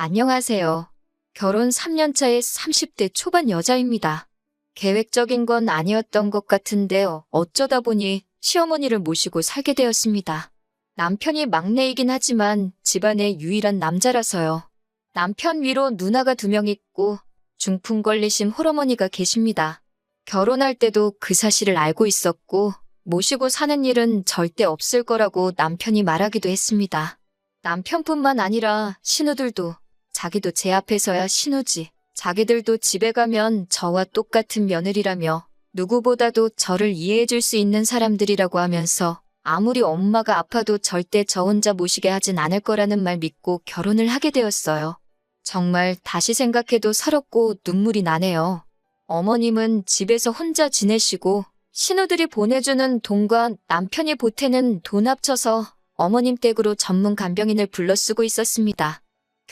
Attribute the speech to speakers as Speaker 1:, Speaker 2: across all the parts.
Speaker 1: 안녕하세요. 결혼 3년 차의 30대 초반 여자입니다. 계획적인 건 아니었던 것 같은데 어쩌다 보니 시어머니를 모시고 살게 되었습니다. 남편이 막내이긴 하지만 집안의 유일한 남자라서요. 남편 위로 누나가 2명 있고 중풍 걸리신 홀어머니가 계십니다. 결혼할 때도 그 사실을 알고 있었고 모시고 사는 일은 절대 없을 거라고 남편이 말하기도 했습니다. 남편뿐만 아니라 신우들도 자기도 제 앞에서야 신우지. 자기들도 집에 가면 저와 똑같은 며느리라며 누구보다도 저를 이해해줄 수 있는 사람들이라고 하면서 아무리 엄마가 아파도 절대 저 혼자 모시게 하진 않을 거라는 말 믿고 결혼을 하게 되었어요. 정말 다시 생각해도 서럽고 눈물이 나네요. 어머님은 집에서 혼자 지내시고 신우들이 보내주는 돈과 남편이 보태는 돈 합쳐서 어머님 댁으로 전문 간병인을 불러 쓰고 있었습니다.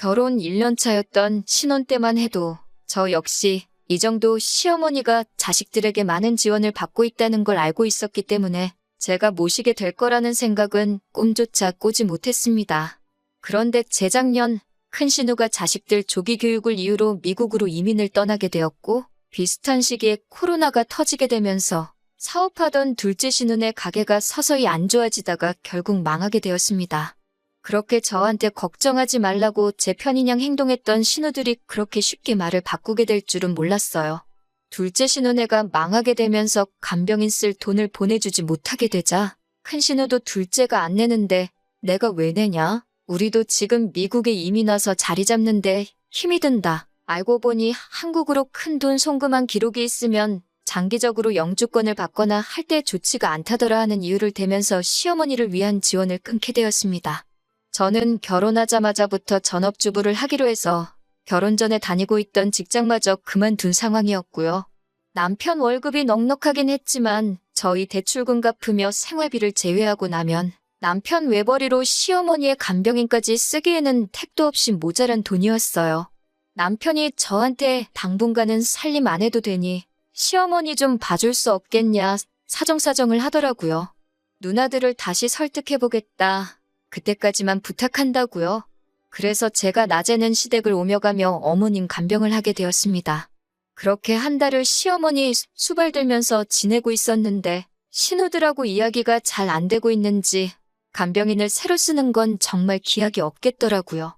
Speaker 1: 결혼 1년 차였던 신혼 때만 해도 저 역시 이 정도 시어머니가 자식들에게 많은 지원을 받고 있다는 걸 알고 있었기 때문에 제가 모시게 될 거라는 생각은 꿈조차 꾸지 못했습니다. 그런데 재작년 큰 신우가 자식들 조기 교육을 이유로 미국으로 이민을 떠나게 되었고 비슷한 시기에 코로나가 터지게 되면서 사업하던 둘째 신우네 가게가 서서히 안 좋아지다가 결국 망하게 되었습니다. 그렇게 저한테 걱정하지 말라고 제 편인양 행동했던 신우들이 그렇게 쉽게 말을 바꾸게 될 줄은 몰랐어요. 둘째 신우네가 망하게 되면서 간병인 쓸 돈을 보내주지 못하게 되자 큰 신우도 둘째가 안 내는데 내가 왜 내냐? 우리도 지금 미국에 이민 와서 자리 잡는데 힘이 든다. 알고 보니 한국으로 큰 돈 송금한 기록이 있으면 장기적으로 영주권을 받거나 할 때 좋지가 않다더라 하는 이유를 대면서 시어머니를 위한 지원을 끊게 되었습니다. 저는 결혼하자마자부터 전업주부를 하기로 해서 결혼 전에 다니고 있던 직장마저 그만둔 상황이었고요. 남편 월급이 넉넉하긴 했지만 저희 대출금 갚으며 생활비를 제외하고 나면 남편 외벌이로 시어머니의 간병인까지 쓰기에는 택도 없이 모자란 돈이었어요. 남편이 저한테 당분간은 살림 안 해도 되니 시어머니 좀 봐줄 수 없겠냐 사정사정을 하더라고요. 누나들을 다시 설득해보겠다. 그때까지만 부탁한다고요. 그래서 제가 낮에는 시댁을 오며 가며 어머님 간병을 하게 되었습니다. 그렇게 한 달을 시어머니 수발들면서 지내고 있었는데 신우들하고 이야기가 잘 안 되고 있는지 간병인을 새로 쓰는 건 정말 기약이 없겠더라고요.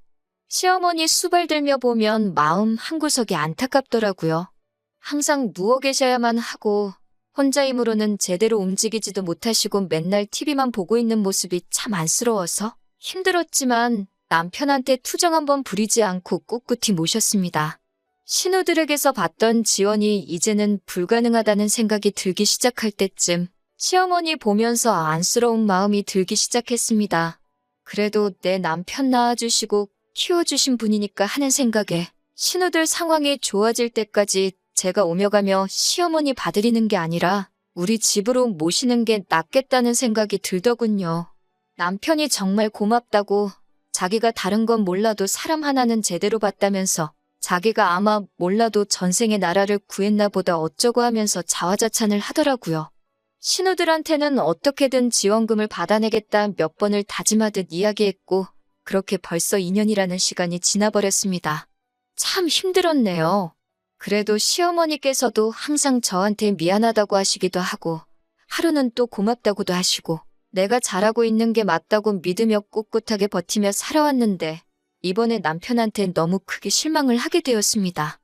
Speaker 1: 시어머니 수발들며 보면 마음 한구석이 안타깝더라고요. 항상 누워 계셔야만 하고 혼자 힘으로는 제대로 움직이지도 못하시고 맨날 TV만 보고 있는 모습이 참 안쓰러워서 힘들었지만 남편한테 투정 한번 부리지 않고 꿋꿋이 모셨습니다. 신우들에게서 받던 지원이 이제는 불가능하다는 생각이 들기 시작할 때쯤 시어머니 보면서 안쓰러운 마음이 들기 시작했습니다. 그래도 내 남편 낳아주시고 키워주신 분이니까 하는 생각에 신우들 상황이 좋아질 때까지 제가 오며 가며 시어머니 봐드리는 게 아니라 우리 집으로 모시는 게 낫겠다는 생각이 들더군요. 남편이 정말 고맙다고 자기가 다른 건 몰라도 사람 하나는 제대로 봤다면서 자기가 아마 몰라도 전생에 나라를 구했나 보다 어쩌고 하면서 자화자찬을 하더라고요. 신우들한테는 어떻게든 지원금을 받아내겠다 몇 번을 다짐하듯 이야기했고 그렇게 벌써 2년이라는 시간이 지나버렸습니다. 참 힘들었네요. 그래도 시어머니께서도 항상 저한테 미안하다고 하시기도 하고 하루는 또 고맙다고도 하시고 내가 잘하고 있는 게 맞다고 믿으며 꿋꿋하게 버티며 살아왔는데 이번에 남편한테 너무 크게 실망을 하게 되었습니다.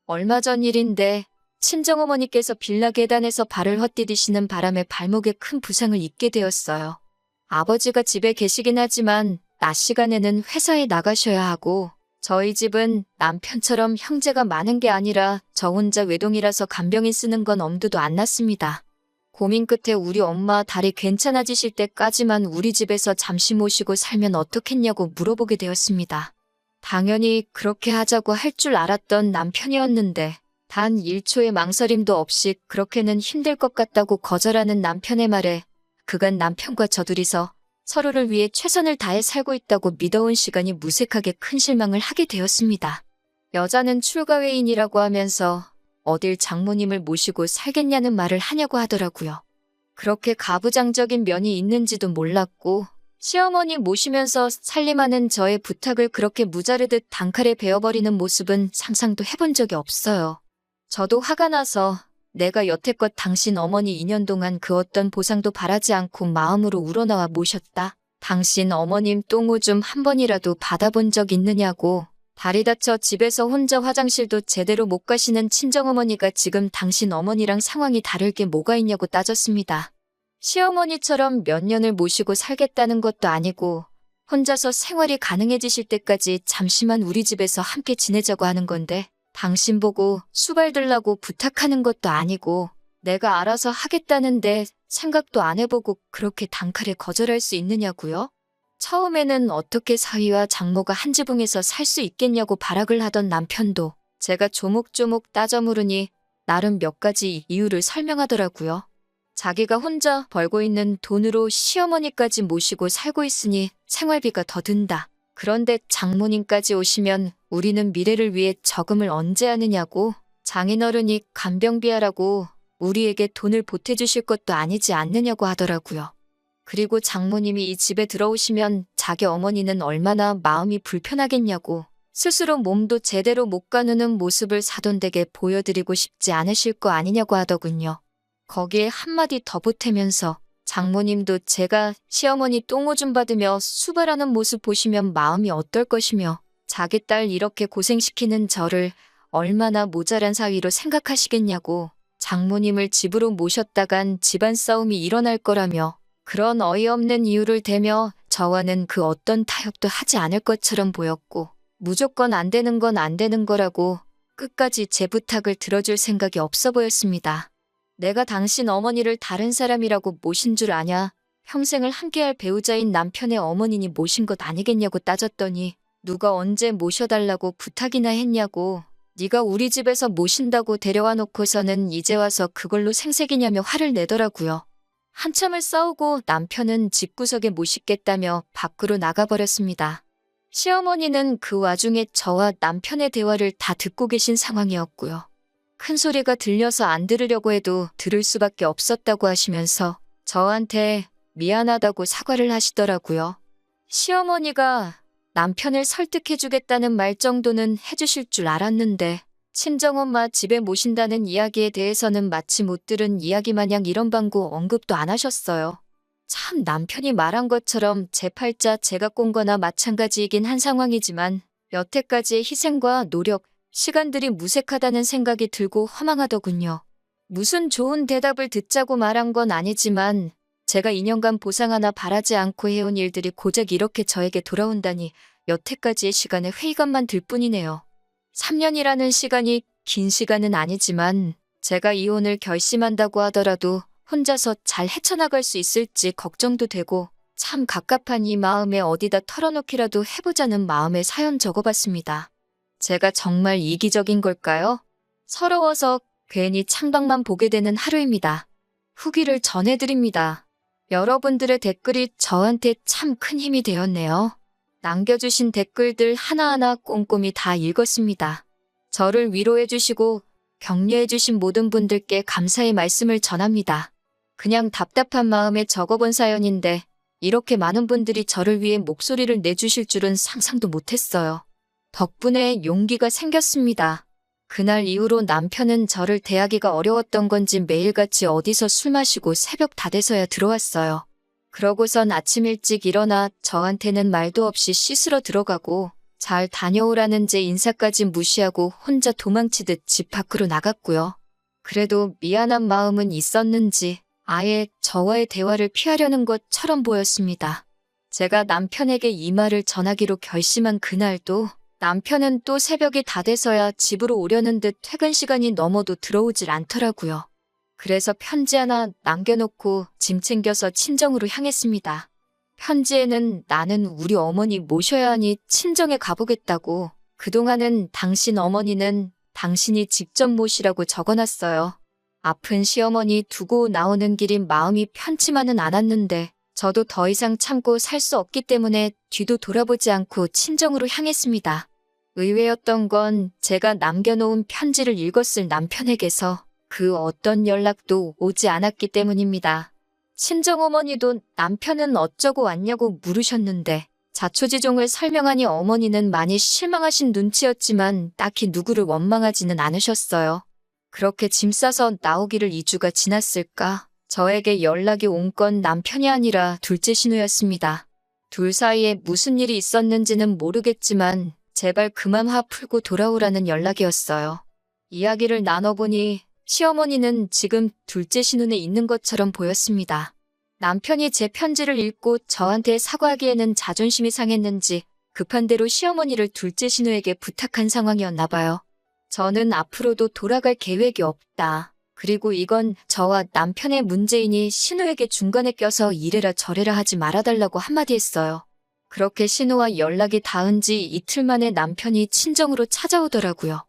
Speaker 1: 얼마 전 일인데 친정어머니께서 빌라 계단에서 발을 헛디디시는 바람에 발목에 큰 부상을 입게 되었어요. 아버지가 집에 계시긴 하지만 낮 시간에는 회사에 나가셔야 하고 저희 집은 남편처럼 형제가 많은 게 아니라 저 혼자 외동이라서 간병인 쓰는 건 엄두도 안 났습니다. 고민 끝에 우리 엄마 다리 괜찮아지실 때까지만 우리 집에서 잠시 모시고 살면 어떻겠냐고 물어보게 되었습니다. 당연히 그렇게 하자고 할 줄 알았던 남편이었는데 단 1초의 망설임도 없이 그렇게는 힘들 것 같다고 거절하는 남편의 말에 그간 남편과 저 둘이서 서로를 위해 최선을 다해 살고 있다고 믿어온 시간이 무색하게 큰 실망을 하게 되었습니다. 여자는 출가회인이라고 하면서 어딜 장모님을 모시고 살겠냐는 말을 하냐고 하더라고요. 그렇게 가부장적인 면이 있는지도 몰랐고 시어머니 모시면서 살림하는 저의 부탁을 그렇게 무자르듯 단칼에 베어버리는 모습은 상상도 해본 적이 없어요. 저도 화가 나서 내가 여태껏 당신 어머니 2년 동안 그 어떤 보상도 바라지 않고 마음으로 우러나와 모셨다. 당신 어머님 똥오줌 한 번이라도 받아본 적 있느냐고. 다리 다쳐 집에서 혼자 화장실도 제대로 못 가시는 친정어머니가 지금 당신 어머니랑 상황이 다를 게 뭐가 있냐고 따졌습니다. 시어머니처럼 몇 년을 모시고 살겠다는 것도 아니고 혼자서 생활이 가능해지실 때까지 잠시만 우리 집에서 함께 지내자고 하는 건데 당신 보고 수발 들라고 부탁하는 것도 아니고 내가 알아서 하겠다는데 생각도 안 해보고 그렇게 단칼에 거절할 수 있느냐고요? 처음에는 어떻게 사위와 장모가 한 지붕에서 살 수 있겠냐고 발악을 하던 남편도 제가 조목조목 따져 물으니 나름 몇 가지 이유를 설명하더라고요. 자기가 혼자 벌고 있는 돈으로 시어머니까지 모시고 살고 있으니 생활비가 더 든다. 그런데 장모님까지 오시면 우리는 미래를 위해 저금을 언제 하느냐고. 장인어른이 간병비하라고 우리에게 돈을 보태주실 것도 아니지 않느냐고 하더라고요. 그리고 장모님이 이 집에 들어오시면 자기 어머니는 얼마나 마음이 불편하겠냐고. 스스로 몸도 제대로 못 가누는 모습을 사돈댁에 보여드리고 싶지 않으실 거 아니냐고 하더군요. 거기에 한마디 더 보태면서 장모님도 제가 시어머니 똥오줌 받으며 수발하는 모습 보시면 마음이 어떨 것이며 자기 딸 이렇게 고생시키는 저를 얼마나 모자란 사위로 생각하시겠냐고. 장모님을 집으로 모셨다간 집안 싸움이 일어날 거라며 그런 어이없는 이유를 대며 저와는 그 어떤 타협도 하지 않을 것처럼 보였고 무조건 안 되는 건 안 되는 거라고 끝까지 제 부탁을 들어줄 생각이 없어 보였습니다. 내가 당신 어머니를 다른 사람이라고 모신 줄 아냐? 평생을 함께할 배우자인 남편의 어머니니 모신 것 아니겠냐고 따졌더니 누가 언제 모셔달라고 부탁이나 했냐고. 네가 우리 집에서 모신다고 데려와 놓고서는 이제 와서 그걸로 생색이냐며 화를 내더라고요. 한참을 싸우고 남편은 집구석에 못 싣겠다며 밖으로 나가버렸습니다. 시어머니는 그 와중에 저와 남편의 대화를 다 듣고 계신 상황이었고요. 큰 소리가 들려서 안 들으려고 해도 들을 수밖에 없었다고 하시면서 저한테 미안하다고 사과를 하시더라고요. 시어머니가 남편을 설득해주겠다는 말 정도는 해주실 줄 알았는데 친정엄마 집에 모신다는 이야기에 대해서는 마치 못 들은 이야기 마냥 이런 방구 언급도 안 하셨어요. 참 남편이 말한 것처럼 제 팔자 제가 꼰 거나 마찬가지이긴 한 상황이지만 여태까지의 희생과 노력, 시간들이 무색하다는 생각이 들고 허망하더군요. 무슨 좋은 대답을 듣자고 말한 건 아니지만 제가 2년간 보상 하나 바라지 않고 해온 일들이 고작 이렇게 저에게 돌아온다니 여태까지의 시간에 회의감만 들 뿐이네요. 3년이라는 시간이 긴 시간은 아니지만 제가 이혼을 결심한다고 하더라도 혼자서 잘 헤쳐나갈 수 있을지 걱정도 되고 참 갑갑한 이 마음에 어디다 털어놓기라도 해보자는 마음에 사연 적어봤습니다. 제가 정말 이기적인 걸까요? 서러워서 괜히 창밖만 보게 되는 하루입니다. 후기를 전해드립니다. 여러분들의 댓글이 저한테 참 큰 힘이 되었네요. 남겨주신 댓글들 하나하나 꼼꼼히 다 읽었습니다. 저를 위로해주시고 격려해주신 모든 분들께 감사의 말씀을 전합니다. 그냥 답답한 마음에 적어본 사연인데 이렇게 많은 분들이 저를 위해 목소리를 내주실 줄은 상상도 못했어요. 덕분에 용기가 생겼습니다. 그날 이후로 남편은 저를 대하기가 어려웠던 건지 매일같이 어디서 술 마시고 새벽 다 돼서야 들어왔어요. 그러고선 아침 일찍 일어나 저한테는 말도 없이 씻으러 들어가고 잘 다녀오라는 제 인사까지 무시하고 혼자 도망치듯 집 밖으로 나갔고요. 그래도 미안한 마음은 있었는지 아예 저와의 대화를 피하려는 것처럼 보였습니다. 제가 남편에게 이 말을 전하기로 결심한 그날도 남편은 또 새벽이 다 돼서야 집으로 오려는 듯 퇴근 시간이 넘어도 들어오질 않더라고요. 그래서 편지 하나 남겨놓고 짐 챙겨서 친정으로 향했습니다. 편지에는 나는 우리 어머니 모셔야 하니 친정에 가보겠다고 그동안은 당신 어머니는 당신이 직접 모시라고 적어놨어요. 아픈 시어머니 두고 나오는 길이 마음이 편치만은 않았는데 저도 더 이상 참고 살 수 없기 때문에 뒤도 돌아보지 않고 친정으로 향했습니다. 의외였던 건 제가 남겨놓은 편지를 읽었을 남편에게서 그 어떤 연락도 오지 않았기 때문입니다. 친정어머니도 남편은 어쩌고 왔냐고 물으셨는데 자초지종을 설명하니 어머니는 많이 실망하신 눈치였지만 딱히 누구를 원망하지는 않으셨어요. 그렇게 짐 싸서 나오기를 2주가 지났을까? 저에게 연락이 온 건 남편이 아니라 둘째 신우였습니다. 둘 사이에 무슨 일이 있었는지는 모르겠지만 제발 그만 화 풀고 돌아오라는 연락이었어요. 이야기를 나눠보니 시어머니는 지금 둘째 신운에 있는 것처럼 보였습니다. 남편이 제 편지를 읽고 저한테 사과하기에는 자존심이 상했는지 급한 대로 시어머니를 둘째 신우에게 부탁한 상황이었나 봐요. 저는 앞으로도 돌아갈 계획이 없다. 그리고 이건 저와 남편의 문제이니 신우에게 중간에 껴서 이래라 저래라 하지 말아달라고 한마디 했어요. 그렇게 신우와 연락이 닿은 지 이틀 만에 남편이 친정으로 찾아오더라고요.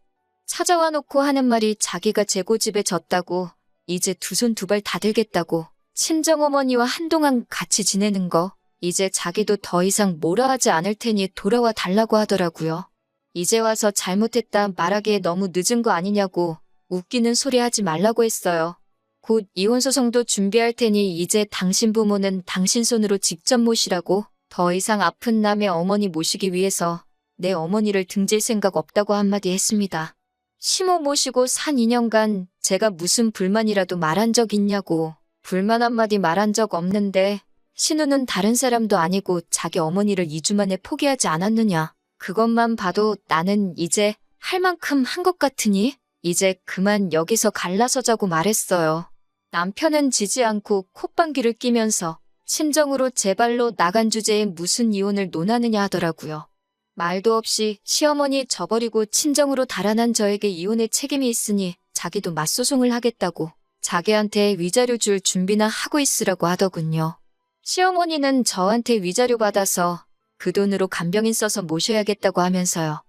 Speaker 1: 찾아와 놓고 하는 말이 자기가 제 고집에 졌다고, 이제 두 손 두 발 다 들겠다고, 친정어머니와 한동안 같이 지내는 거, 이제 자기도 더 이상 뭐라 하지 않을 테니 돌아와 달라고 하더라고요. 이제 와서 잘못했다 말하기에 너무 늦은 거 아니냐고 웃기는 소리 하지 말라고 했어요. 곧 이혼소송도 준비할 테니 이제 당신 부모는 당신 손으로 직접 모시라고, 더 이상 아픈 남의 어머니 모시기 위해서 내 어머니를 등질 생각 없다고 한마디 했습니다. 시모 모시고 산 2년간 제가 무슨 불만이라도 말한 적 있냐고. 불만 한마디 말한 적 없는데 신우는 다른 사람도 아니고 자기 어머니를 2주 만에 포기하지 않았느냐. 그것만 봐도 나는 이제 할 만큼 한 것 같으니 이제 그만 여기서 갈라서자고 말했어요. 남편은 지지 않고 콧방귀를 뀌면서 친정으로 제 발로 나간 주제에 무슨 이혼을 논하느냐 하더라고요. 말도 없이 시어머니 저버리고 친정으로 달아난 저에게 이혼의 책임이 있으니 자기도 맞소송을 하겠다고 자기한테 위자료 줄 준비나 하고 있으라고 하더군요. 시어머니는 저한테 위자료 받아서 그 돈으로 간병인 써서 모셔야겠다고 하면서요.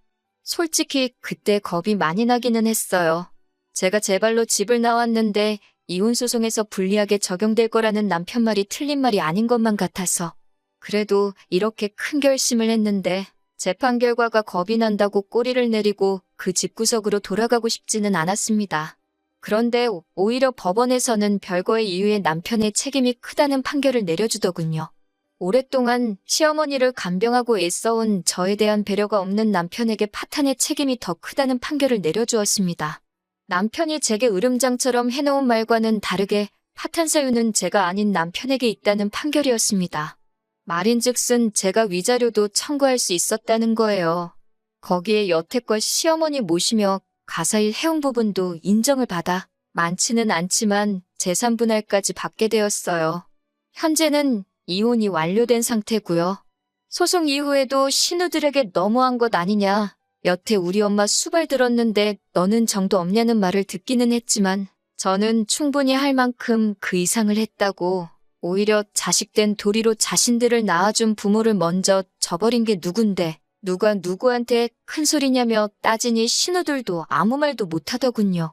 Speaker 1: 솔직히 그때 겁이 많이 나기는 했어요. 제가 제 발로 집을 나왔는데 이혼소송에서 불리하게 적용될 거라는 남편 말이 틀린 말이 아닌 것만 같아서. 그래도 이렇게 큰 결심을 했는데 재판 결과가 겁이 난다고 꼬리를 내리고 그 집구석으로 돌아가고 싶지는 않았습니다. 그런데 오히려 법원에서는 별거의 이유에 남편의 책임이 크다는 판결을 내려주더군요. 오랫동안 시어머니를 간병하고 애써온 저에 대한 배려가 없는 남편에게 파탄의 책임이 더 크다는 판결을 내려주었습니다. 남편이 제게 으름장처럼 해놓은 말과는 다르게 파탄 사유는 제가 아닌 남편에게 있다는 판결이었습니다. 말인즉슨 제가 위자료도 청구할 수 있었다는 거예요. 거기에 여태껏 시어머니 모시며 가사일 해온 부분도 인정을 받아 많지는 않지만 재산 분할까지 받게 되었어요. 현재는 이혼이 완료된 상태고요. 소송 이후에도 신우들에게 너무한 것 아니냐. 여태 우리 엄마 수발 들었는데 너는 정도 없냐는 말을 듣기는 했지만 저는 충분히 할 만큼 그 이상을 했다고. 오히려 자식된 도리로 자신들을 낳아준 부모를 먼저 저버린 게 누군데 누가 누구한테 큰 소리냐며 따지니 신우들도 아무 말도 못하더군요.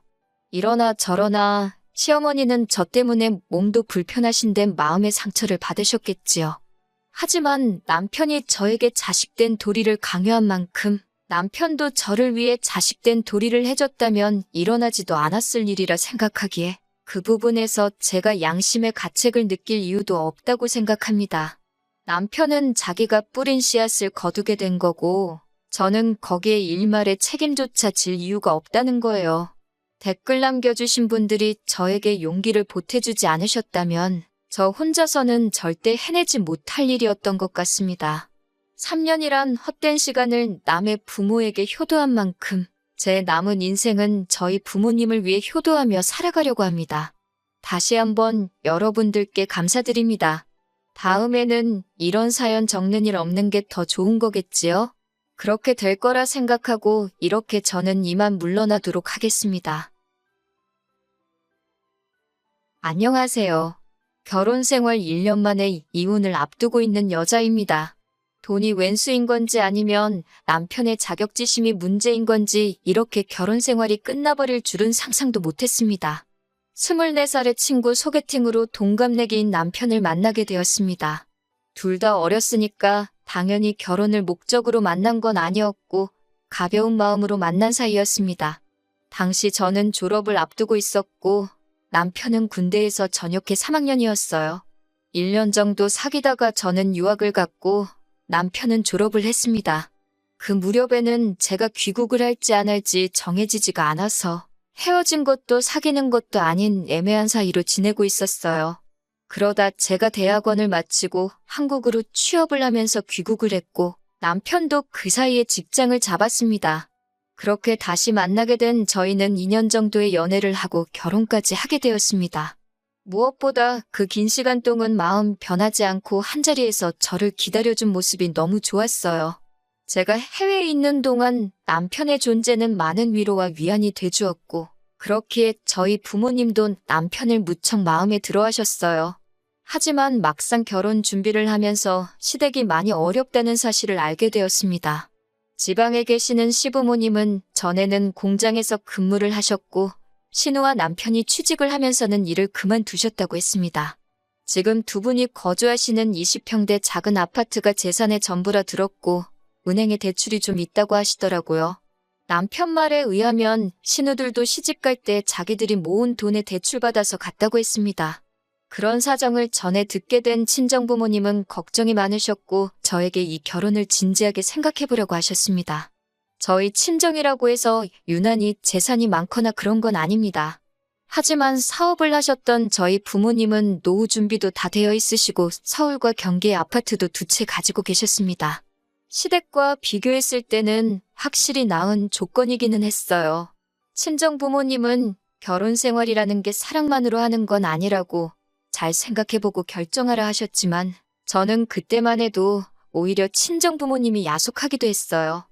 Speaker 1: 이러나 저러나 시어머니는 저 때문에 몸도 불편하신데 마음의 상처를 받으셨겠지요. 하지만 남편이 저에게 자식된 도리를 강요한 만큼 남편도 저를 위해 자식된 도리를 해줬다면 일어나지도 않았을 일이라 생각하기에 그 부분에서 제가 양심의 가책을 느낄 이유도 없다고 생각합니다. 남편은 자기가 뿌린 씨앗을 거두게 된 거고 저는 거기에 일말의 책임조차 질 이유가 없다는 거예요. 댓글 남겨주신 분들이 저에게 용기를 보태주지 않으셨다면 저 혼자서는 절대 해내지 못할 일이었던 것 같습니다. 3년이란 헛된 시간을 남의 부모에게 효도한 만큼 제 남은 인생은 저희 부모님을 위해 효도하며 살아가려고 합니다. 다시 한번 여러분들께 감사드립니다. 다음에는 이런 사연 적는 일 없는 게 더 좋은 거겠지요? 그렇게 될 거라 생각하고 이렇게 저는 이만 물러나도록 하겠습니다. 안녕하세요. 결혼 생활 1년 만에 이혼을 앞두고 있는 여자입니다. 돈이 왼수인 건지 아니면 남편의 자격지심이 문제인 건지 이렇게 결혼 생활이 끝나버릴 줄은 상상도 못했습니다. 24살의 친구 소개팅으로 동갑내기인 남편을 만나게 되었습니다. 둘 다 어렸으니까 당연히 결혼을 목적으로 만난 건 아니었고 가벼운 마음으로 만난 사이였습니다. 당시 저는 졸업을 앞두고 있었고 남편은 군대에서 전역해 3학년이었어요. 1년 정도 사귀다가 저는 유학을 갔고 남편은 졸업을 했습니다. 그 무렵에는 제가 귀국을 할지 안 할지 정해지지가 않아서 헤어진 것도 사귀는 것도 아닌 애매한 사이로 지내고 있었어요. 그러다 제가 대학원을 마치고 한국으로 취업을 하면서 귀국을 했고 남편도 그 사이에 직장을 잡았습니다. 그렇게 다시 만나게 된 저희는 2년 정도의 연애를 하고 결혼까지 하게 되었습니다. 무엇보다 그 긴 시간 동안 마음 변하지 않고 한자리에서 저를 기다려준 모습이 너무 좋았어요. 제가 해외에 있는 동안 남편의 존재는 많은 위로와 위안이 돼주었고 그렇기에 저희 부모님도 남편을 무척 마음에 들어 하셨어요. 하지만 막상 결혼 준비를 하면서 시댁이 많이 어렵다는 사실을 알게 되었습니다. 지방에 계시는 시부모님은 전에는 공장에서 근무를 하셨고 신우와 남편이 취직을 하면서는 일을 그만두셨다고 했습니다. 지금 두 분이 거주하시는 20평대 작은 아파트가 재산의 전부라 들었고 은행에 대출이 좀 있다고 하시더라고요. 남편 말에 의하면 신우들도 시집갈 때 자기들이 모은 돈에 대출받아서 갔다고 했습니다. 그런 사정을 전에 듣게 된 친정부모님은 걱정이 많으셨고 저에게 이 결혼을 진지하게 생각해보려고 하셨습니다. 저희 친정이라고 해서 유난히 재산이 많거나 그런 건 아닙니다. 하지만 사업을 하셨던 저희 부모님은 노후 준비도 다 되어 있으시고 서울과 경기의 아파트도 두 채 가지고 계셨습니다. 시댁과 비교했을 때는 확실히 나은 조건이기는 했어요. 친정부모님은 결혼 생활이라는 게 사랑만으로 하는 건 아니라고 잘 생각해보고 결정하라 하셨지만 저는 그때만 해도 오히려 친정부모님이 야속하기도 했어요.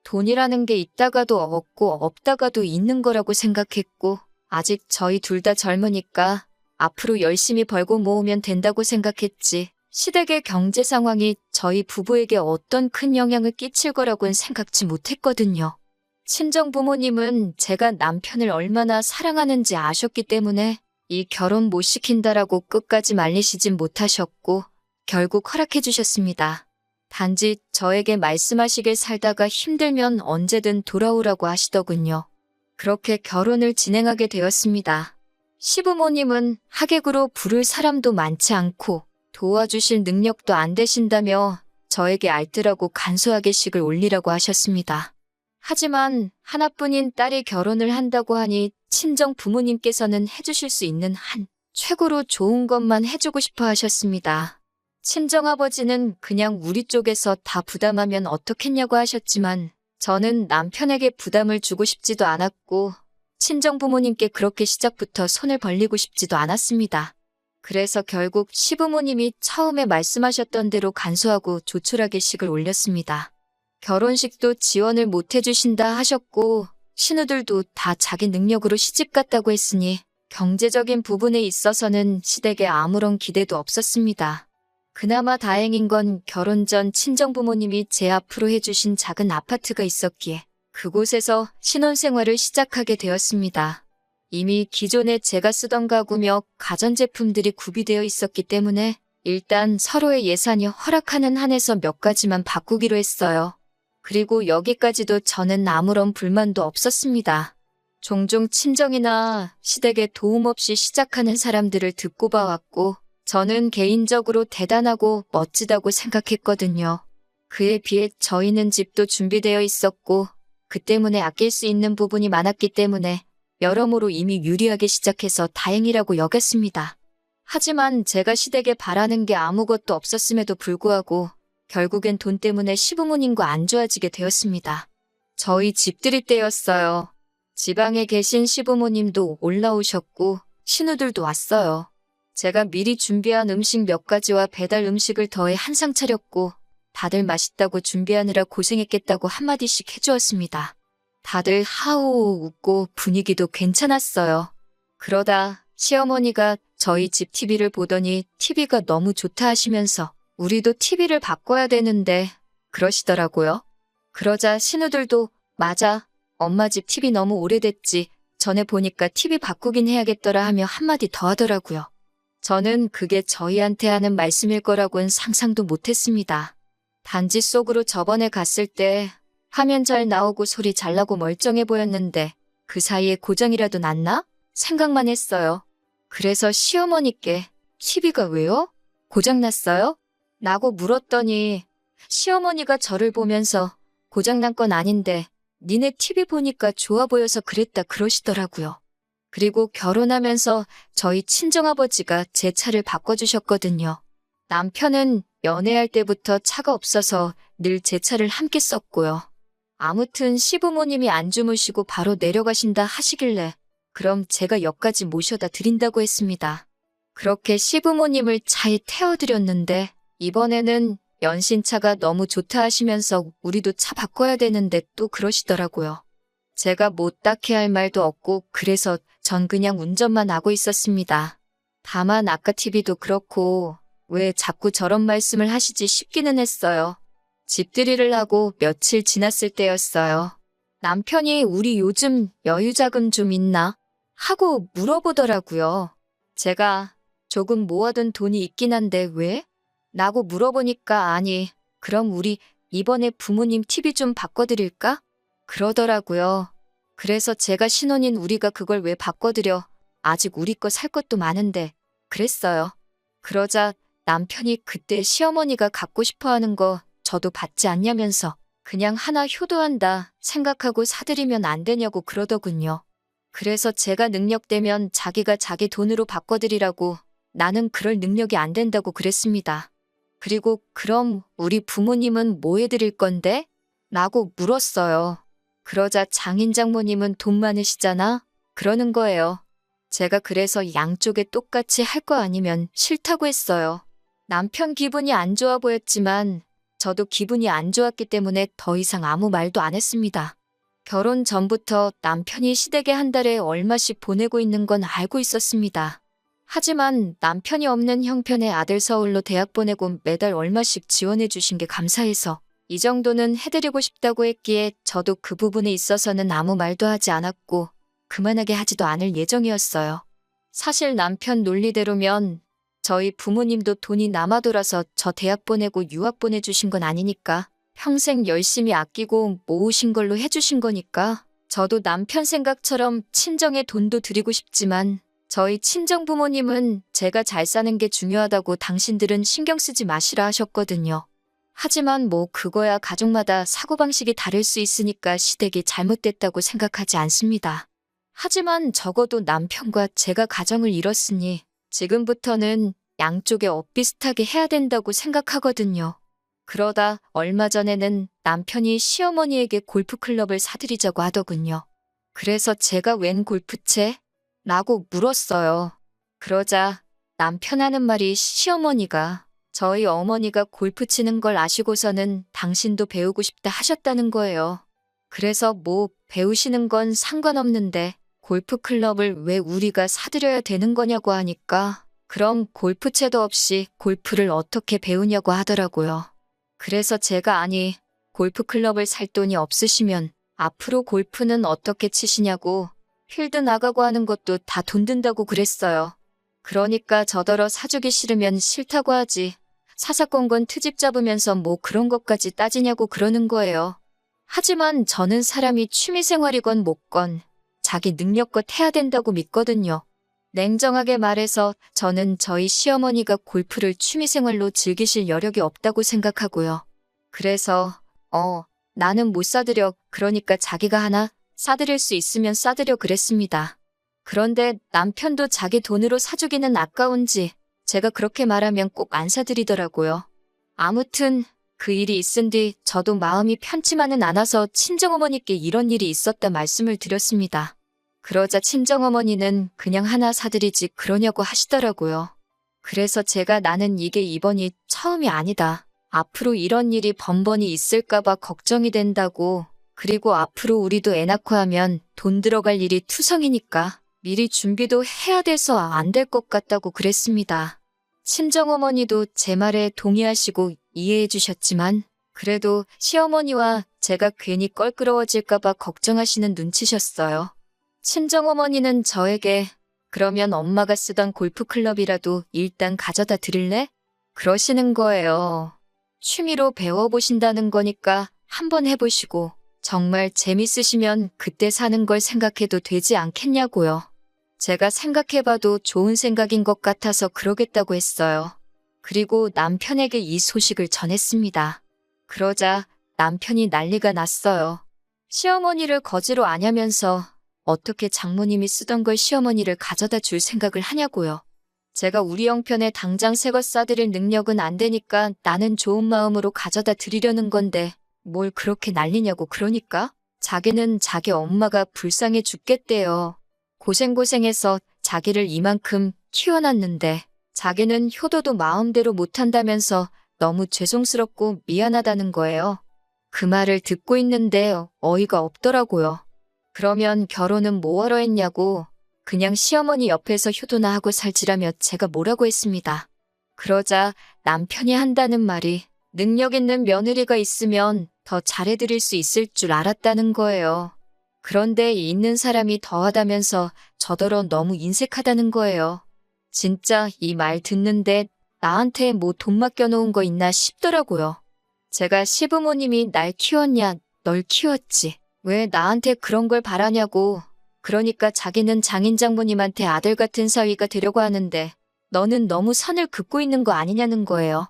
Speaker 1: 돈이라는 게 있다가도 없고 없다가도 있는 거라고 생각했고 아직 저희 둘 다 젊으니까 앞으로 열심히 벌고 모으면 된다고 생각했지 시댁의 경제 상황이 저희 부부에게 어떤 큰 영향을 끼칠 거라고는 생각지 못했거든요. 친정부모님은 제가 남편을 얼마나 사랑하는지 아셨기 때문에 이 결혼 못 시킨다라고 끝까지 말리시진 못하셨고 결국 허락해 주셨습니다. 단지 저에게 말씀하시길 살다가 힘들면 언제든 돌아오라고 하시더군요. 그렇게 결혼을 진행하게 되었습니다. 시부모님은 하객으로 부를 사람도 많지 않고 도와주실 능력도 안 되신다며 저에게 알뜰하고 간소하게 식을 올리라고 하셨습니다. 하지만 하나뿐인 딸이 결혼을 한다고 하니 친정 부모님께서는 해주실 수 있는 한 최고로 좋은 것만 해주고 싶어 하셨습니다. 친정아버지는 그냥 우리 쪽에서 다 부담하면 어떻겠냐고 하셨지만 저는 남편에게 부담을 주고 싶지도 않았고 친정부모님께 그렇게 시작부터 손을 벌리고 싶지도 않았습니다. 그래서 결국 시부모님이 처음에 말씀하셨던 대로 간소하고 조촐하게 식을 올렸습니다. 결혼식도 지원을 못 해주신다 하셨고 신우들도 다 자기 능력으로 시집 갔다고 했으니 경제적인 부분에 있어서는 시댁에 아무런 기대도 없었습니다. 그나마 다행인 건 결혼 전 친정부모님이 제 앞으로 해주신 작은 아파트가 있었기에 그곳에서 신혼생활을 시작하게 되었습니다. 이미 기존에 제가 쓰던 가구며 가전제품들이 구비되어 있었기 때문에 일단 서로의 예산이 허락하는 한에서 몇 가지만 바꾸기로 했어요. 그리고 여기까지도 저는 아무런 불만도 없었습니다. 종종 친정이나 시댁에 도움 없이 시작하는 사람들을 듣고 봐왔고 저는 개인적으로 대단하고 멋지다고 생각했거든요. 그에 비해 저희는 집도 준비되어 있었고 그 때문에 아낄 수 있는 부분이 많았기 때문에 여러모로 이미 유리하게 시작해서 다행이라고 여겼습니다. 하지만 제가 시댁에 바라는 게 아무것도 없었음에도 불구하고 결국엔 돈 때문에 시부모님과 안 좋아지게 되었습니다. 저희 집들이 때였어요. 지방에 계신 시부모님도 올라오셨고 신우들도 왔어요. 제가 미리 준비한 음식 몇 가지와 배달 음식을 더해 한상 차렸고 다들 맛있다고 준비하느라 고생했겠다고 한마디씩 해주었습니다. 다들 하호 웃고 분위기도 괜찮았어요. 그러다 시어머니가 저희 집 TV를 보더니 TV가 너무 좋다 하시면서 우리도 TV를 바꿔야 되는데 그러시더라고요. 그러자 신우들도 맞아, 엄마 집 TV 너무 오래됐지. 전에 보니까 TV 바꾸긴 해야겠더라 하며 한마디 더 하더라고요. 저는 그게 저희한테 하는 말씀일 거라고는 상상도 못했습니다. 단지 속으로 저번에 갔을 때 화면 잘 나오고 소리 잘 나고 멀쩡해 보였는데 그 사이에 고장이라도 났나? 생각만 했어요. 그래서 시어머니께 TV가 왜요? 고장났어요? 라고 물었더니 시어머니가 저를 보면서 고장난 건 아닌데 니네 TV 보니까 좋아 보여서 그랬다 그러시더라고요. 그리고 결혼하면서 저희 친정아버지가 제 차를 바꿔주셨거든요. 남편은 연애할 때부터 차가 없어서 늘 제 차를 함께 썼고요. 아무튼 시부모님이 안 주무시고 바로 내려가신다 하시길래 그럼 제가 역까지 모셔다 드린다고 했습니다. 그렇게 시부모님을 차에 태워드렸는데 이번에는 연신차가 너무 좋다 하시면서 우리도 차 바꿔야 되는데 또 그러시더라고요. 제가 뭐 딱히 할 말도 없고 그래서 전 그냥 운전만 하고 있었습니다. 다만 아까 TV도 그렇고 왜 자꾸 저런 말씀을 하시지 싶기는 했어요. 집들이를 하고 며칠 지났을 때였어요. 남편이 우리 요즘 여유자금 좀 있나? 하고 물어보더라고요. 제가 조금 모아둔 돈이 있긴 한데 왜? 라고 물어보니까 아니, 그럼 우리 이번에 부모님 TV 좀 바꿔드릴까? 그러더라고요. 그래서 제가 신혼인 우리가 그걸 왜 바꿔드려? 아직 우리 거 살 것도 많은데. 그랬어요. 그러자 남편이 그때 시어머니가 갖고 싶어 하는 거 저도 받지 않냐면서 그냥 하나 효도한다 생각하고 사드리면 안 되냐고 그러더군요. 그래서 제가 능력되면 자기가 자기 돈으로 바꿔드리라고 나는 그럴 능력이 안 된다고 그랬습니다. 그리고 그럼 우리 부모님은 뭐 해드릴 건데? 라고 물었어요. 그러자 장인 장모님은 돈 많으시잖아? 그러는 거예요. 제가 그래서 양쪽에 똑같이 할 거 아니면 싫다고 했어요. 남편 기분이 안 좋아 보였지만 저도 기분이 안 좋았기 때문에 더 이상 아무 말도 안 했습니다. 결혼 전부터 남편이 시댁에 한 달에 얼마씩 보내고 있는 건 알고 있었습니다. 하지만 남편이 없는 형편의 아들 서울로 대학 보내고 매달 얼마씩 지원해 주신 게 감사해서 이 정도는 해드리고 싶다고 했기에 저도 그 부분에 있어서는 아무 말도 하지 않았고 그만하게 하지도 않을 예정이었어요. 사실 남편 논리대로면 저희 부모님도 돈이 남아 돌아서 저 대학 보내고 유학 보내주신 건 아니니까 평생 열심히 아끼고 모으신 걸로 해주신 거니까 저도 남편 생각처럼 친정에 돈도 드리고 싶지만 저희 친정 부모님은 제가 잘 사는 게 중요하다고 당신들은 신경 쓰지 마시라 하셨거든요. 하지만 뭐 그거야 가족마다 사고방식이 다를 수 있으니까 시댁이 잘못됐다고 생각하지 않습니다. 하지만 적어도 남편과 제가 가정을 이뤘으니 지금부터는 양쪽에 엇비슷하게 해야 된다고 생각하거든요. 그러다 얼마 전에는 남편이 시어머니에게 골프클럽을 사드리자고 하더군요. 그래서 제가 웬 골프채? 라고 물었어요. 그러자 남편 하는 말이 시어머니가 저희 어머니가 골프 치는 걸 아시고서는 당신도 배우고 싶다 하셨다는 거예요. 그래서 뭐 배우시는 건 상관없는데 골프클럽을 왜 우리가 사드려야 되는 거냐고 하니까 그럼 골프채도 없이 골프를 어떻게 배우냐고 하더라고요. 그래서 제가 아니 골프클럽을 살 돈이 없으시면 앞으로 골프는 어떻게 치시냐고 필드 나가고 하는 것도 다 돈 든다고 그랬어요. 그러니까 저더러 사주기 싫으면 싫다고 하지. 사사건건 트집 잡으면서 뭐 그런 것까지 따지냐고 그러는 거예요. 하지만 저는 사람이 취미생활이건 뭐건 자기 능력껏 해야 된다고 믿거든요. 냉정하게 말해서 저는 저희 시어머니가 골프를 취미생활로 즐기실 여력이 없다고 생각하고요. 그래서 나는 못 사드려. 그러니까 자기가 하나 사드릴 수 있으면 사드려 그랬습니다. 그런데 남편도 자기 돈으로 사주기는 아까운지 제가 그렇게 말하면 꼭 안 사드리더라고요. 아무튼 그 일이 있은 뒤 저도 마음이 편치만은 않아서 친정어머니께 이런 일이 있었다 말씀을 드렸습니다. 그러자 친정어머니는 그냥 하나 사드리지 그러냐고 하시더라고요. 그래서 제가 나는 이게 이번이 처음이 아니다. 앞으로 이런 일이 번번이 있을까봐 걱정이 된다고. 그리고 앞으로 우리도 애 낳고 하면 돈 들어갈 일이 투성이니까 미리 준비도 해야 돼서 안 될 것 같다고 그랬습니다. 친정어머니도 제 말에 동의하시고 이해해 주셨지만 그래도 시어머니와 제가 괜히 껄끄러워질까봐 걱정하시는 눈치셨어요. 친정어머니는 저에게 그러면 엄마가 쓰던 골프클럽이라도 일단 가져다 드릴래? 그러시는 거예요. 취미로 배워보신다는 거니까 한번 해보시고 정말 재밌으시면 그때 사는 걸 생각해도 되지 않겠냐고요. 제가 생각해봐도 좋은 생각인 것 같아서 그러겠다고 했어요. 그리고 남편에게 이 소식을 전했습니다. 그러자 남편이 난리가 났어요. 시어머니를 거지로 아냐면서 어떻게 장모님이 쓰던 걸 시어머니를 가져다 줄 생각을 하냐고요. 제가 우리 형편에 당장 새 것 싸드릴 능력은 안 되니까 나는 좋은 마음으로 가져다 드리려는 건데 뭘 그렇게 난리냐고 그러니까 자기는 자기 엄마가 불쌍해 죽겠대요. 고생고생해서 자기를 이만큼 키워놨는데 자기는 효도도 마음대로 못한다면서 너무 죄송스럽고 미안하다는 거예요. 그 말을 듣고 있는데 어이가 없더라고요. 그러면 결혼은 뭐하러 했냐고 그냥 시어머니 옆에서 효도나 하고 살지라며 제가 뭐라고 했습니다. 그러자 남편이 한다는 말이 능력 있는 며느리가 있으면 더 잘해드릴 수 있을 줄 알았다는 거예요. 그런데 있는 사람이 더하다면서 저더러 너무 인색하다는 거예요. 진짜 이 말 듣는데 나한테 뭐 돈 맡겨놓은 거 있나 싶더라고요. 제가 시부모님이 날 키웠냐, 널 키웠지. 왜 나한테 그런 걸 바라냐고. 그러니까 자기는 장인장모님한테 아들 같은 사위가 되려고 하는데 너는 너무 선을 긋고 있는 거 아니냐는 거예요.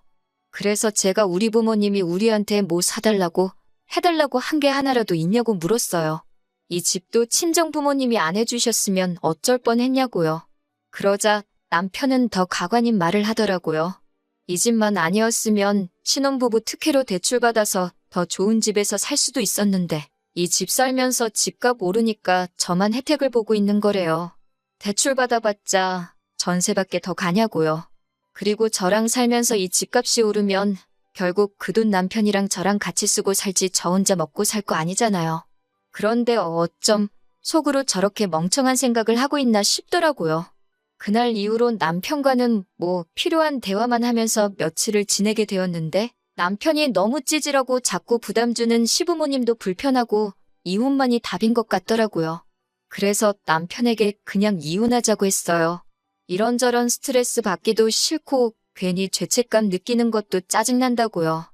Speaker 1: 그래서 제가 우리 부모님이 우리한테 뭐 사달라고 해달라고 한 게 하나라도 있냐고 물었어요. 이 집도 친정 부모님이 안 해주셨으면 어쩔 뻔했냐고요. 그러자 남편은 더 가관인 말을 하더라고요. 이 집만 아니었으면 신혼부부 특혜로 대출받아서 더 좋은 집에서 살 수도 있었는데 이 집 살면서 집값 오르니까 저만 혜택을 보고 있는 거래요. 대출 받아봤자 전세밖에 더 가냐고요. 그리고 저랑 살면서 이 집값이 오르면 결국 그 돈 남편이랑 저랑 같이 쓰고 살지 저 혼자 먹고 살 거 아니잖아요. 그런데 어쩜 속으로 저렇게 멍청한 생각을 하고 있나 싶더라고요. 그날 이후로 남편과는 뭐 필요한 대화만 하면서 며칠을 지내게 되었는데 남편이 너무 찌질하고 자꾸 부담 주는 시부모님도 불편하고 이혼만이 답인 것 같더라고요. 그래서 남편에게 그냥 이혼하자고 했어요. 이런저런 스트레스 받기도 싫고 괜히 죄책감 느끼는 것도 짜증난다고요.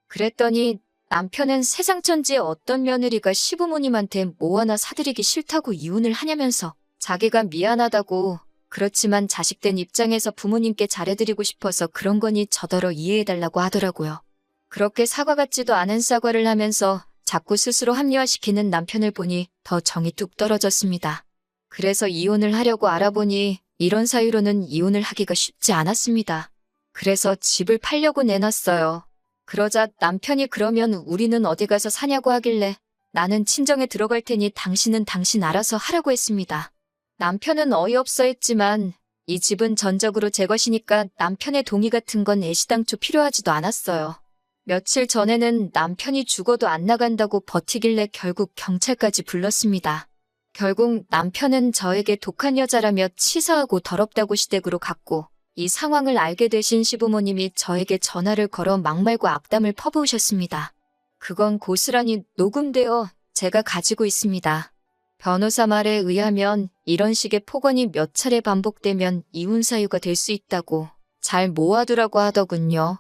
Speaker 1: 그랬더니 남편은 세상 천지의 어떤 며느리가 시부모님한테 뭐 하나 사드리기 싫다고 이혼을 하냐면서 자기가 미안하다고 그렇지만 자식된 입장에서 부모님께 잘해드리고 싶어서 그런 거니 저더러 이해해달라고 하더라고요. 그렇게 사과 같지도 않은 사과를 하면서 자꾸 스스로 합리화시키는 남편을 보니 더 정이 뚝 떨어졌습니다. 그래서 이혼을 하려고 알아보니 이런 사유로는 이혼을 하기가 쉽지 않았습니다. 그래서 집을 팔려고 내놨어요. 그러자 남편이 그러면 우리는 어디 가서 사냐고 하길래 나는 친정에 들어갈 테니 당신은 당신 알아서 하라고 했습니다. 남편은 어이없어 했지만 이 집은 전적으로 제 것이니까 남편의 동의 같은 건 애시당초 필요하지도 않았어요. 며칠 전에는 남편이 죽어도 안 나간다고 버티길래 결국 경찰까지 불렀습니다. 결국 남편은 저에게 독한 여자라며 치사하고 더럽다고 시댁으로 갔고 이 상황을 알게 되신 시부모님이 저에게 전화를 걸어 막말과 악담을 퍼부으셨습니다. 그건 고스란히 녹음되어 제가 가지고 있습니다. 변호사 말에 의하면 이런 식의 폭언이 몇 차례 반복되면 이혼 사유가 될 수 있다고 잘 모아두라고 하더군요.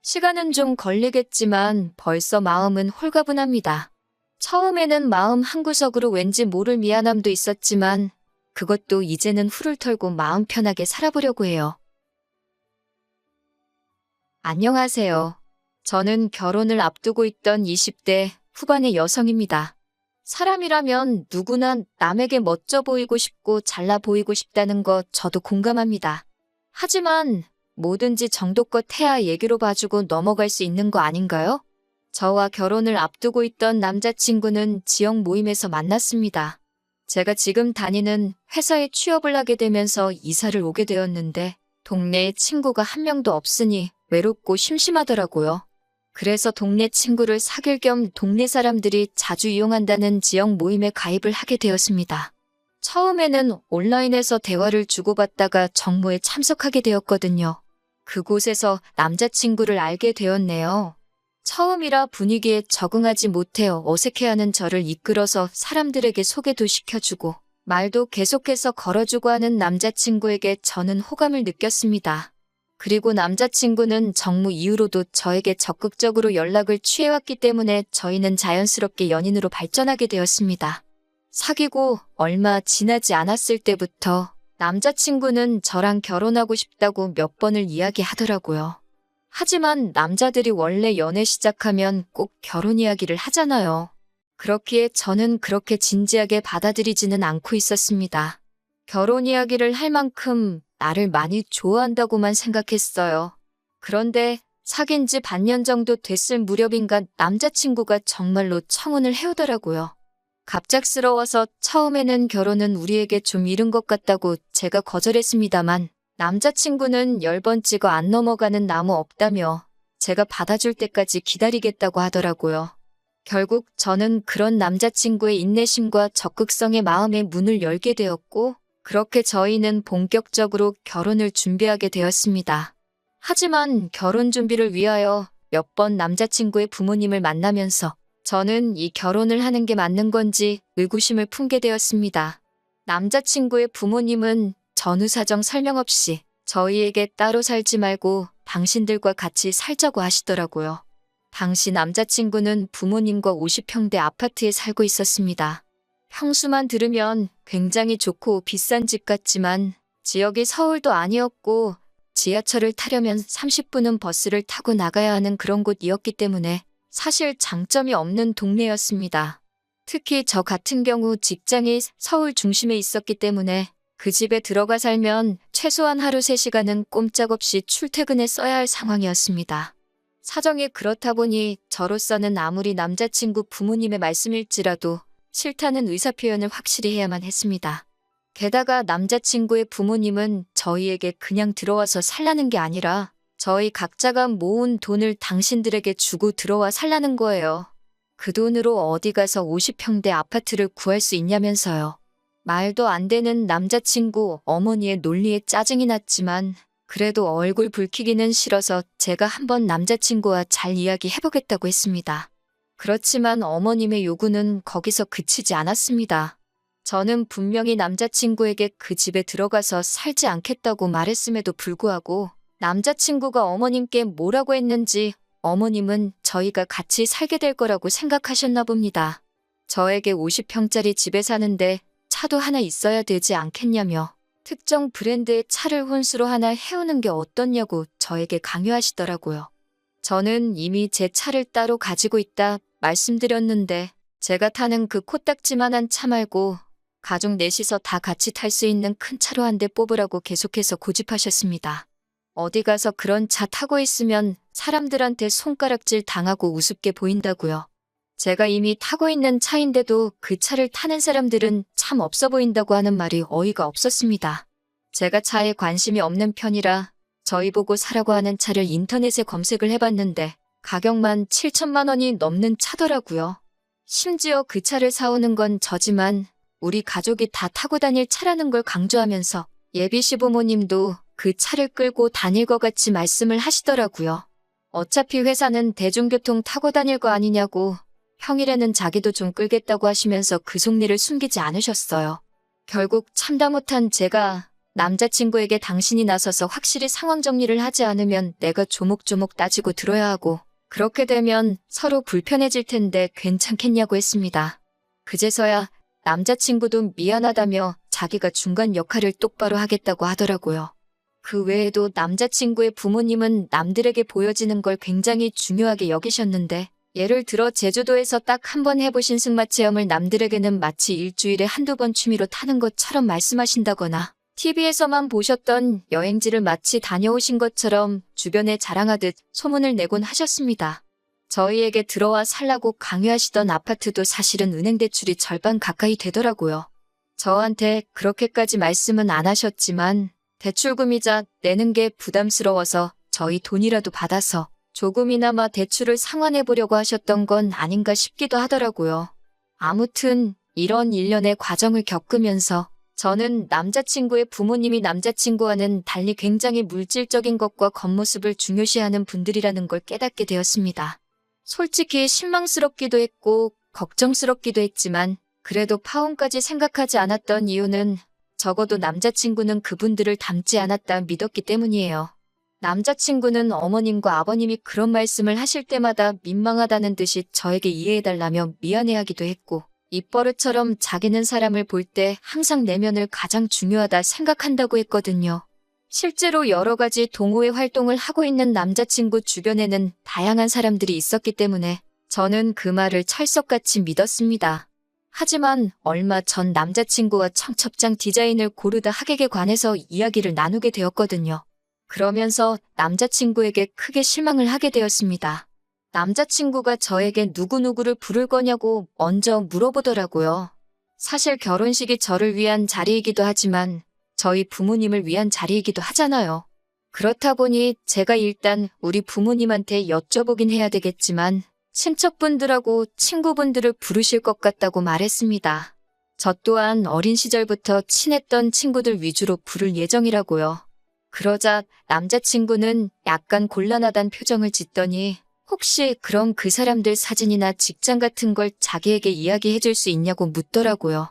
Speaker 1: 시간은 좀 걸리겠지만 벌써 마음은 홀가분합니다. 처음에는 마음 한구석으로 왠지 모를 미안함도 있었지만 그것도 이제는 훌을 털고 마음 편하게 살아보려고 해요. 안녕하세요. 저는 결혼을 앞두고 있던 20대 후반의 여성입니다. 사람이라면 누구나 남에게 멋져 보이고 싶고 잘나 보이고 싶다는 거 저도 공감합니다. 하지만 뭐든지 정도껏 해야 얘기로 봐주고 넘어갈 수 있는 거 아닌가요? 저와 결혼을 앞두고 있던 남자친구는 지역 모임에서 만났습니다. 제가 지금 다니는 회사에 취업을 하게 되면서 이사를 오게 되었는데 동네에 친구가 한 명도 없으니 외롭고 심심하더라고요. 그래서 동네 친구를 사귈 겸 동네 사람들이 자주 이용한다는 지역 모임에 가입을 하게 되었습니다. 처음에는 온라인에서 대화를 주고받다가 정모에 참석하게 되었거든요. 그곳에서 남자친구를 알게 되었네요. 처음이라 분위기에 적응하지 못해 어색해하는 저를 이끌어서 사람들에게 소개도 시켜주고 말도 계속해서 걸어주고 하는 남자친구에게 저는 호감을 느꼈습니다. 그리고 남자친구는 정모 이후로도 저에게 적극적으로 연락을 취해왔기 때문에 저희는 자연스럽게 연인으로 발전하게 되었습니다. 사귀고 얼마 지나지 않았을 때부터 남자친구는 저랑 결혼하고 싶다고 몇 번을 이야기하더라고요. 하지만 남자들이 원래 연애 시작하면 꼭 결혼 이야기를 하잖아요. 그렇기에 저는 그렇게 진지하게 받아들이지는 않고 있었습니다. 결혼 이야기를 할 만큼 나를 많이 좋아한다고만 생각했어요. 그런데 사귄 지 반년 정도 됐을 무렵인가 남자친구가 정말로 청혼을 해오더라고요. 갑작스러워서 처음에는 결혼은 우리에게 좀 이른 것 같다고 제가 거절했습니다만 남자친구는 10번 찍어 안 넘어가는 나무 없다며 제가 받아줄 때까지 기다리겠다고 하더라고요. 결국 저는 그런 남자친구의 인내심과 적극성의 마음에 문을 열게 되었고 그렇게 저희는 본격적으로 결혼을 준비하게 되었습니다. 하지만 결혼 준비를 위하여 몇 번 남자친구의 부모님을 만나면서 저는 이 결혼을 하는 게 맞는 건지 의구심을 품게 되었습니다. 남자친구의 부모님은 전후 사정 설명 없이 저희에게 따로 살지 말고 당신들과 같이 살자고 하시더라고요. 당시 남자친구는 부모님과 50평대 아파트에 살고 있었습니다. 평수만 들으면 굉장히 좋고 비싼 집 같지만 지역이 서울도 아니었고 지하철을 타려면 30분은 버스를 타고 나가야 하는 그런 곳이었기 때문에 사실 장점이 없는 동네였습니다. 특히 저 같은 경우 직장이 서울 중심에 있었기 때문에 그 집에 들어가 살면 최소한 하루 3시간은 꼼짝없이 출퇴근에 써야 할 상황이었습니다. 사정이 그렇다 보니 저로서는 아무리 남자친구 부모님의 말씀일지라도 싫다는 의사표현을 확실히 해야만 했습니다. 게다가 남자친구의 부모님은 저희에게 그냥 들어와서 살라는 게 아니라 저희 각자가 모은 돈을 당신들에게 주고 들어와 살라는 거예요. 그 돈으로 어디 가서 50평대 아파트를 구할 수 있냐면서요. 말도 안 되는 남자친구 어머니의 논리에 짜증이 났지만 그래도 얼굴 붉히기는 싫어서 제가 한번 남자친구와 잘 이야기해보겠다고 했습니다. 그렇지만 어머님의 요구는 거기서 그치지 않았습니다. 저는 분명히 남자친구에게 그 집에 들어가서 살지 않겠다고 말했음에도 불구하고 남자친구가 어머님께 뭐라고 했는지 어머님은 저희가 같이 살게 될 거라고 생각하셨나 봅니다. 저에게 50평짜리 집에 사는데 차도 하나 있어야 되지 않겠냐며 특정 브랜드의 차를 혼수로 하나 해오는 게 어떻냐고 저에게 강요하시더라고요. 저는 이미 제 차를 따로 가지고 있다 말씀드렸는데 제가 타는 그 코딱지만한 차 말고 가족 넷이서 다 같이 탈 수 있는 큰 차로 한 대 뽑으라고 계속해서 고집하셨습니다. 어디 가서 그런 차 타고 있으면 사람들한테 손가락질 당하고 우습게 보인다고요. 제가 이미 타고 있는 차인데도 그 차를 타는 사람들은 참 없어 보인다고 하는 말이 어이가 없었습니다. 제가 차에 관심이 없는 편이라 저희 보고 사라고 하는 차를 인터넷에 검색을 해봤는데 가격만 7천만 원이 넘는 차더라고요. 심지어 그 차를 사오는 건 저지만 우리 가족이 다 타고 다닐 차라는 걸 강조하면서 예비 시부모님도 그 차를 끌고 다닐 것 같이 말씀을 하시더라고요. 어차피 회사는 대중교통 타고 다닐 거 아니냐고 평일에는 자기도 좀 끌겠다고 하시면서 그 속내를 숨기지 않으셨어요. 결국 참다 못한 제가 남자친구에게 당신이 나서서 확실히 상황 정리를 하지 않으면 내가 조목조목 따지고 들어야 하고 그렇게 되면 서로 불편해질 텐데 괜찮겠냐고 했습니다. 그제서야 남자친구도 미안하다며 자기가 중간 역할을 똑바로 하겠다고 하더라고요. 그 외에도 남자친구의 부모님은 남들에게 보여지는 걸 굉장히 중요하게 여기셨는데 예를 들어 제주도에서 딱 한 번 해보신 승마 체험을 남들에게는 마치 일주일에 한두 번 취미로 타는 것처럼 말씀하신다거나 TV에서만 보셨던 여행지를 마치 다녀오신 것처럼 주변에 자랑하듯 소문을 내곤 하셨습니다. 저희에게 들어와 살라고 강요하시던 아파트도 사실은 은행 대출이 절반 가까이 되더라고요. 저한테 그렇게까지 말씀은 안 하셨지만 대출금이자 내는 게 부담스러워서 저희 돈이라도 받아서 조금이나마 대출을 상환해 보려고 하셨던 건 아닌가 싶기도 하더라고요. 아무튼 이런 일련의 과정을 겪으면서 저는 남자친구의 부모님이 남자친구와는 달리 굉장히 물질적인 것과 겉모습을 중요시하는 분들이라는 걸 깨닫게 되었습니다. 솔직히 실망스럽기도 했고 걱정스럽기도 했지만 그래도 파혼까지 생각하지 않았던 이유는 적어도 남자친구는 그분들을 닮지 않았다 믿었기 때문이에요. 남자친구는 어머님과 아버님이 그런 말씀을 하실 때마다 민망하다는 듯이 저에게 이해해달라며 미안해하기도 했고 입버릇처럼 자기는 사람을 볼 때 항상 내면을 가장 중요하다 생각한다고 했거든요. 실제로 여러 가지 동호회 활동을 하고 있는 남자친구 주변에는 다양한 사람들이 있었기 때문에 저는 그 말을 철석같이 믿었습니다. 하지만 얼마 전 남자친구와 청첩장 디자인을 고르다 하객에 관해서 이야기를 나누게 되었거든요. 그러면서 남자친구에게 크게 실망을 하게 되었습니다. 남자친구가 저에게 누구누구를 부를 거냐고 먼저 물어보더라고요. 사실 결혼식이 저를 위한 자리이기도 하지만 저희 부모님을 위한 자리이기도 하잖아요. 그렇다 보니 제가 일단 우리 부모님한테 여쭤보긴 해야 되겠지만 친척분들하고 친구분들을 부르실 것 같다고 말했습니다. 저 또한 어린 시절부터 친했던 친구들 위주로 부를 예정이라고요. 그러자 남자친구는 약간 곤란하단 표정을 짓더니 혹시 그럼 그 사람들 사진이나 직장 같은 걸 자기에게 이야기해 줄 수 있냐고 묻더라고요.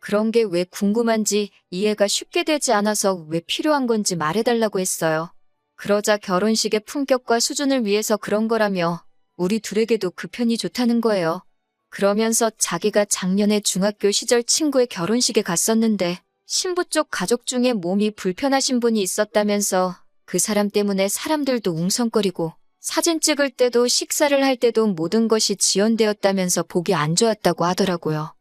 Speaker 1: 그런 게 왜 궁금한지 이해가 쉽게 되지 않아서 왜 필요한 건지 말해달라고 했어요. 그러자 결혼식의 품격과 수준을 위해서 그런 거라며 우리 둘에게도 그 편이 좋다는 거예요. 그러면서 자기가 작년에 중학교 시절 친구의 결혼식에 갔었는데 신부 쪽 가족 중에 몸이 불편하신 분이 있었다면서 그 사람 때문에 사람들도 웅성거리고 사진 찍을 때도 식사를 할 때도 모든 것이 지연되었다면서 보기 안 좋았다고 하더라고요.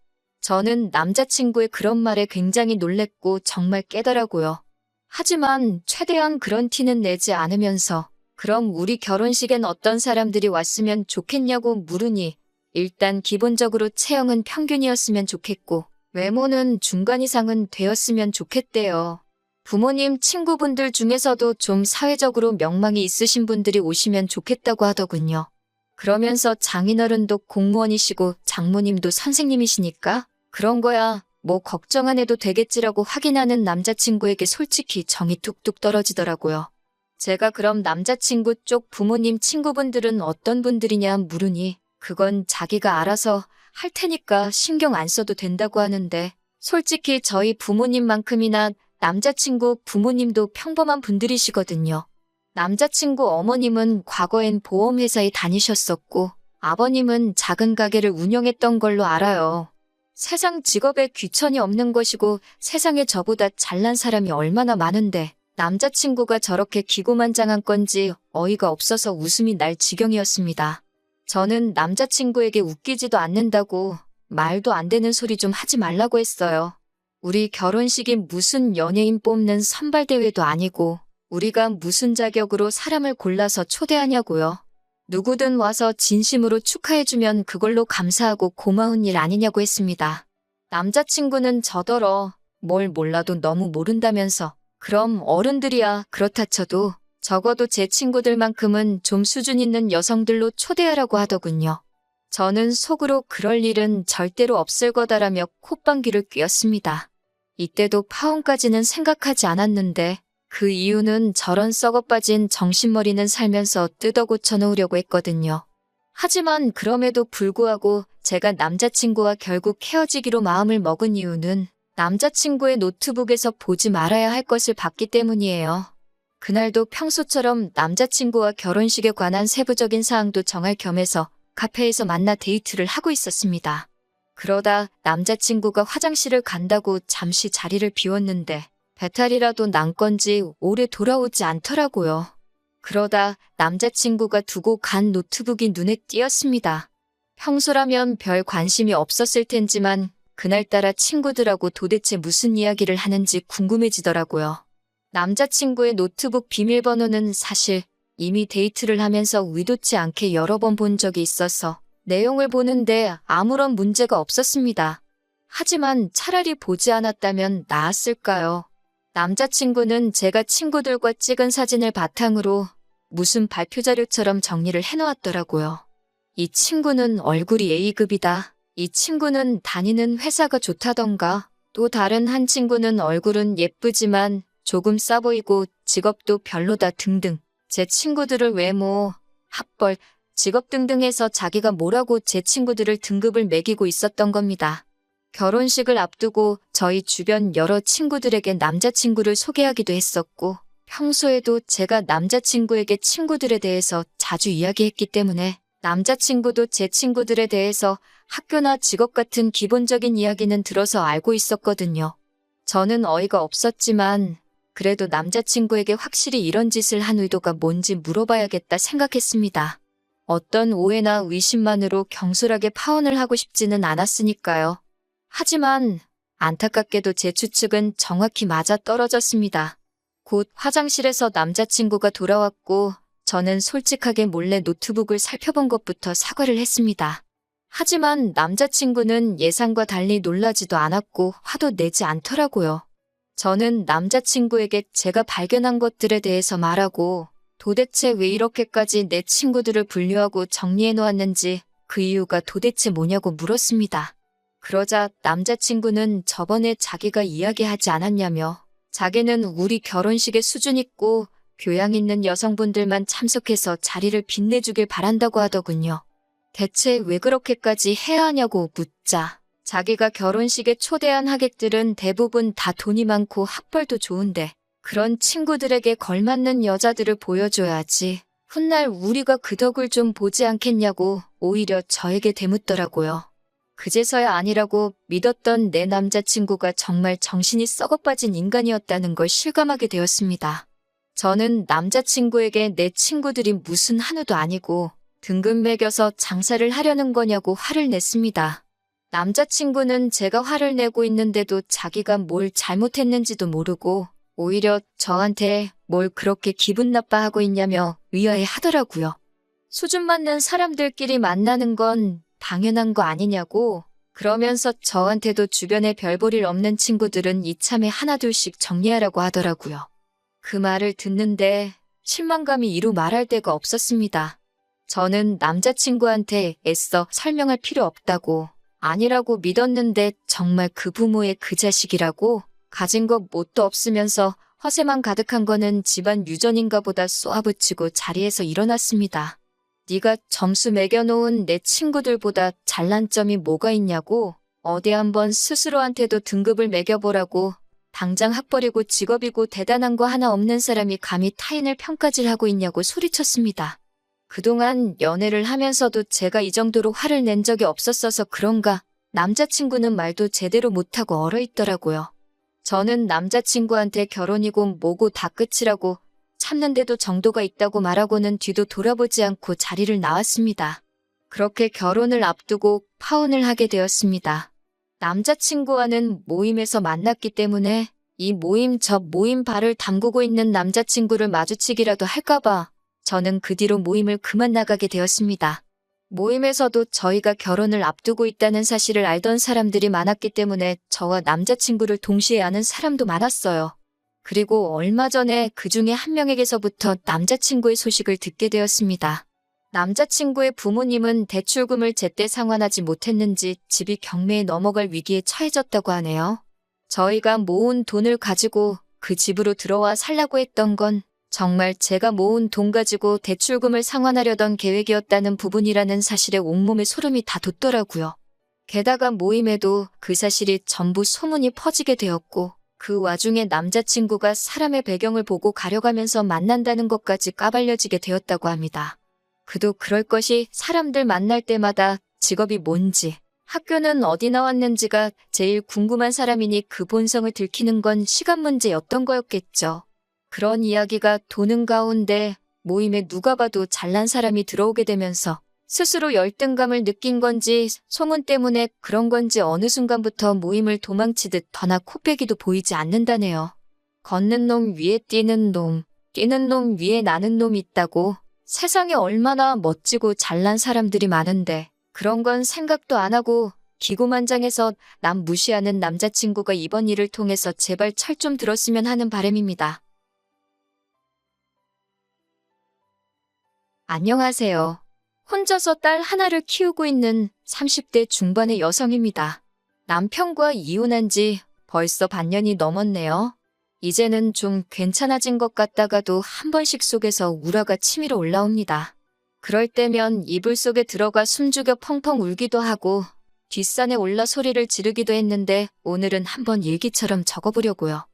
Speaker 1: 저는 남자친구의 그런 말에 굉장히 놀랬고 정말 깨더라고요. 하지만 최대한 그런 티는 내지 않으면서 그럼 우리 결혼식엔 어떤 사람들이 왔으면 좋겠냐고 물으니 일단 기본적으로 체형은 평균이었으면 좋겠고 외모는 중간 이상은 되었으면 좋겠대요. 부모님, 친구분들 중에서도 좀 사회적으로 명망이 있으신 분들이 오시면 좋겠다고 하더군요. 그러면서 장인어른도 공무원이시고 장모님도 선생님이시니까 그런 거야 뭐 걱정 안 해도 되겠지라고 확인하는 남자친구에게 솔직히 정이 뚝뚝 떨어지더라고요. 제가 그럼 남자친구 쪽 부모님 친구분들은 어떤 분들이냐 물으니 그건 자기가 알아서 할 테니까 신경 안 써도 된다고 하는데 솔직히 저희 부모님만큼이나 남자친구 부모님도 평범한 분들이시거든요. 남자친구 어머님은 과거엔 보험회사에 다니셨었고 아버님은 작은 가게를 운영했던 걸로 알아요. 세상 직업에 귀천이 없는 것이고 세상에 저보다 잘난 사람이 얼마나 많은데 남자친구가 저렇게 기고만장한 건지 어이가 없어서 웃음이 날 지경이었습니다. 저는 남자친구에게 웃기지도 않는다고 말도 안 되는 소리 좀 하지 말라고 했어요. 우리 결혼식이 무슨 연예인 뽑는 선발대회도 아니고 우리가 무슨 자격으로 사람을 골라서 초대하냐고요. 누구든 와서 진심으로 축하해주면 그걸로 감사하고 고마운 일 아니냐고 했습니다. 남자친구는 저더러 뭘 몰라도 너무 모른다면서 그럼 어른들이야 그렇다 쳐도 적어도 제 친구들만큼은 좀 수준 있는 여성들로 초대하라고 하더군요. 저는 속으로 그럴 일은 절대로 없을 거다라며 콧방귀를 뀌었습니다. 이때도 파혼까지는 생각하지 않았는데 그 이유는 저런 썩어빠진 정신머리는 살면서 뜯어 고쳐놓으려고 했거든요. 하지만 그럼에도 불구하고 제가 남자친구와 결국 헤어지기로 마음을 먹은 이유는 남자친구의 노트북에서 보지 말아야 할 것을 봤기 때문이에요. 그날도 평소처럼 남자친구와 결혼식에 관한 세부적인 사항도 정할 겸해서 카페에서 만나 데이트를 하고 있었습니다. 그러다 남자친구가 화장실을 간다고 잠시 자리를 비웠는데 배탈이라도 난 건지 오래 돌아오지 않더라고요. 그러다 남자친구가 두고 간 노트북이 눈에 띄었습니다. 평소라면 별 관심이 없었을 텐지만 그날따라 친구들하고 도대체 무슨 이야기를 하는지 궁금해지더라고요. 남자친구의 노트북 비밀번호는 사실 이미 데이트를 하면서 의도치 않게 여러 번 본 적이 있어서 내용을 보는데 아무런 문제가 없었습니다. 하지만 차라리 보지 않았다면 나았을까요? 남자친구는 제가 친구들과 찍은 사진을 바탕으로 무슨 발표 자료처럼 정리를 해놓았더라고요. 이 친구는 얼굴이 A급이다. 이 친구는 다니는 회사가 좋다던가 또 다른 한 친구는 얼굴은 예쁘지만 조금 싸 보이고 직업도 별로다 등등. 제 친구들을 외모, 학벌, 직업 등등 해서 자기가 뭐라고 제 친구들을 등급을 매기고 있었던 겁니다. 결혼식을 앞두고 저희 주변 여러 친구들에게 남자친구를 소개하기도 했었고 평소에도 제가 남자친구에게 친구들에 대해서 자주 이야기했기 때문에 남자친구도 제 친구들에 대해서 학교나 직업 같은 기본적인 이야기는 들어서 알고 있었거든요. 저는 어이가 없었지만 그래도 남자친구에게 확실히 이런 짓을 한 의도가 뭔지 물어봐야겠다 생각했습니다. 어떤 오해나 의심만으로 경솔하게 파혼을 하고 싶지는 않았으니까요. 하지만 안타깝게도 제 추측은 정확히 맞아떨어졌습니다. 곧 화장실에서 남자친구가 돌아왔고 저는 솔직하게 몰래 노트북을 살펴본 것부터 사과를 했습니다. 하지만 남자친구는 예상과 달리 놀라지도 않았고 화도 내지 않더라고요. 저는 남자친구에게 제가 발견한 것들에 대해서 말하고 도대체 왜 이렇게까지 내 친구들을 분류하고 정리해 놓았는지 그 이유가 도대체 뭐냐고 물었습니다. 그러자 남자친구는 저번에 자기가 이야기하지 않았냐며 자기는 우리 결혼식에 수준 있고 교양 있는 여성분들만 참석해서 자리를 빛내주길 바란다고 하더군요. 대체 왜 그렇게까지 해야 하냐고 묻자 자기가 결혼식에 초대한 하객들은 대부분 다 돈이 많고 학벌도 좋은데 그런 친구들에게 걸맞는 여자들을 보여줘야지. 훗날 우리가 그 덕을 좀 보지 않겠냐고 오히려 저에게 대묻더라고요. 그제서야 아니라고 믿었던 내 남자친구가 정말 정신이 썩어빠진 인간이었다는 걸 실감하게 되었습니다. 저는 남자친구에게 내 친구들이 무슨 한우도 아니고 등급 매겨서 장사를 하려는 거냐고 화를 냈습니다. 남자친구는 제가 화를 내고 있는데도 자기가 뭘 잘못했는지도 모르고 오히려 저한테 뭘 그렇게 기분 나빠하고 있냐며 위화해 하더라고요. 수준 맞는 사람들끼리 만나는 건 당연한 거 아니냐고 그러면서 저한테도 주변에 별 볼 일 없는 친구들은 이참에 하나둘씩 정리하라고 하더라고요. 그 말을 듣는데 실망감이 이루 말할 데가 없었습니다. 저는 남자친구한테 애써 설명할 필요 없다고 아니라고 믿었는데 정말 그 부모의 그 자식이라고 가진 거 뭣도 없으면서 허세만 가득한 거는 집안 유전인가 보다 쏘아붙이고 자리에서 일어났습니다. 네가 점수 매겨놓은 내 친구들보다 잘난 점이 뭐가 있냐고 어디 한번 스스로한테도 등급을 매겨보라고 당장 학벌이고 직업이고 대단한 거 하나 없는 사람이 감히 타인을 평가질하고 있냐고 소리쳤습니다. 그동안 연애를 하면서도 제가 이 정도로 화를 낸 적이 없었어서 그런가 남자친구는 말도 제대로 못하고 얼어있더라고요. 저는 남자친구한테 결혼이고 뭐고 다 끝이라고 참는데도 정도가 있다고 말하고는 뒤도 돌아보지 않고 자리를 나왔습니다. 그렇게 결혼을 앞두고 파혼을 하게 되었습니다. 남자친구와는 모임에서 만났기 때문에 이 모임 저 모임 발을 담그고 있는 남자친구를 마주치기라도 할까봐 저는 그 뒤로 모임을 그만 나가게 되었습니다. 모임에서도 저희가 결혼을 앞두고 있다는 사실을 알던 사람들이 많았기 때문에 저와 남자친구를 동시에 아는 사람도 많았어요. 그리고 얼마 전에 그 중에 한 명에게서부터 남자친구의 소식을 듣게 되었습니다. 남자친구의 부모님은 대출금을 제때 상환하지 못했는지 집이 경매에 넘어갈 위기에 처해졌다고 하네요. 저희가 모은 돈을 가지고 그 집으로 들어와 살라고 했던 건 정말 제가 모은 돈 가지고 대출금을 상환하려던 계획이었다는 부분이라는 사실에 온몸에 소름이 다 돋더라고요. 게다가 모임에도 그 사실이 전부 소문이 퍼지게 되었고 그 와중에 남자친구가 사람의 배경을 보고 가려가면서 만난다는 것까지 까발려지게 되었다고 합니다. 그도 그럴 것이 사람들 만날 때마다 직업이 뭔지, 학교는 어디 나왔는지가 제일 궁금한 사람이니 그 본성을 들키는 건 시간 문제였던 거였겠죠. 그런 이야기가 도는 가운데 모임에 누가 봐도 잘난 사람이 들어오게 되면서 스스로 열등감을 느낀 건지 소문 때문에 그런 건지 어느 순간부터 모임을 도망치듯 더나 코빼기도 보이지 않는다네요. 걷는 놈 위에 뛰는 놈, 뛰는 놈 위에 나는 놈이 있다고 세상에 얼마나 멋지고 잘난 사람들이 많은데 그런 건 생각도 안 하고 기고만장해서 남 무시하는 남자친구가 이번 일을 통해서 제발 철 좀 들었으면 하는 바람입니다. 안녕하세요. 혼자서 딸 하나를 키우고 있는 30대 중반의 여성입니다. 남편과 이혼한 지 벌써 반년이 넘었네요. 이제는 좀 괜찮아진 것 같다가도 한 번씩 속에서 우라가 치밀어 올라옵니다. 그럴 때면 이불 속에 들어가 숨죽여 펑펑 울기도 하고 뒷산에 올라 소리를 지르기도 했는데 오늘은 한번 일기처럼 적어보려고요.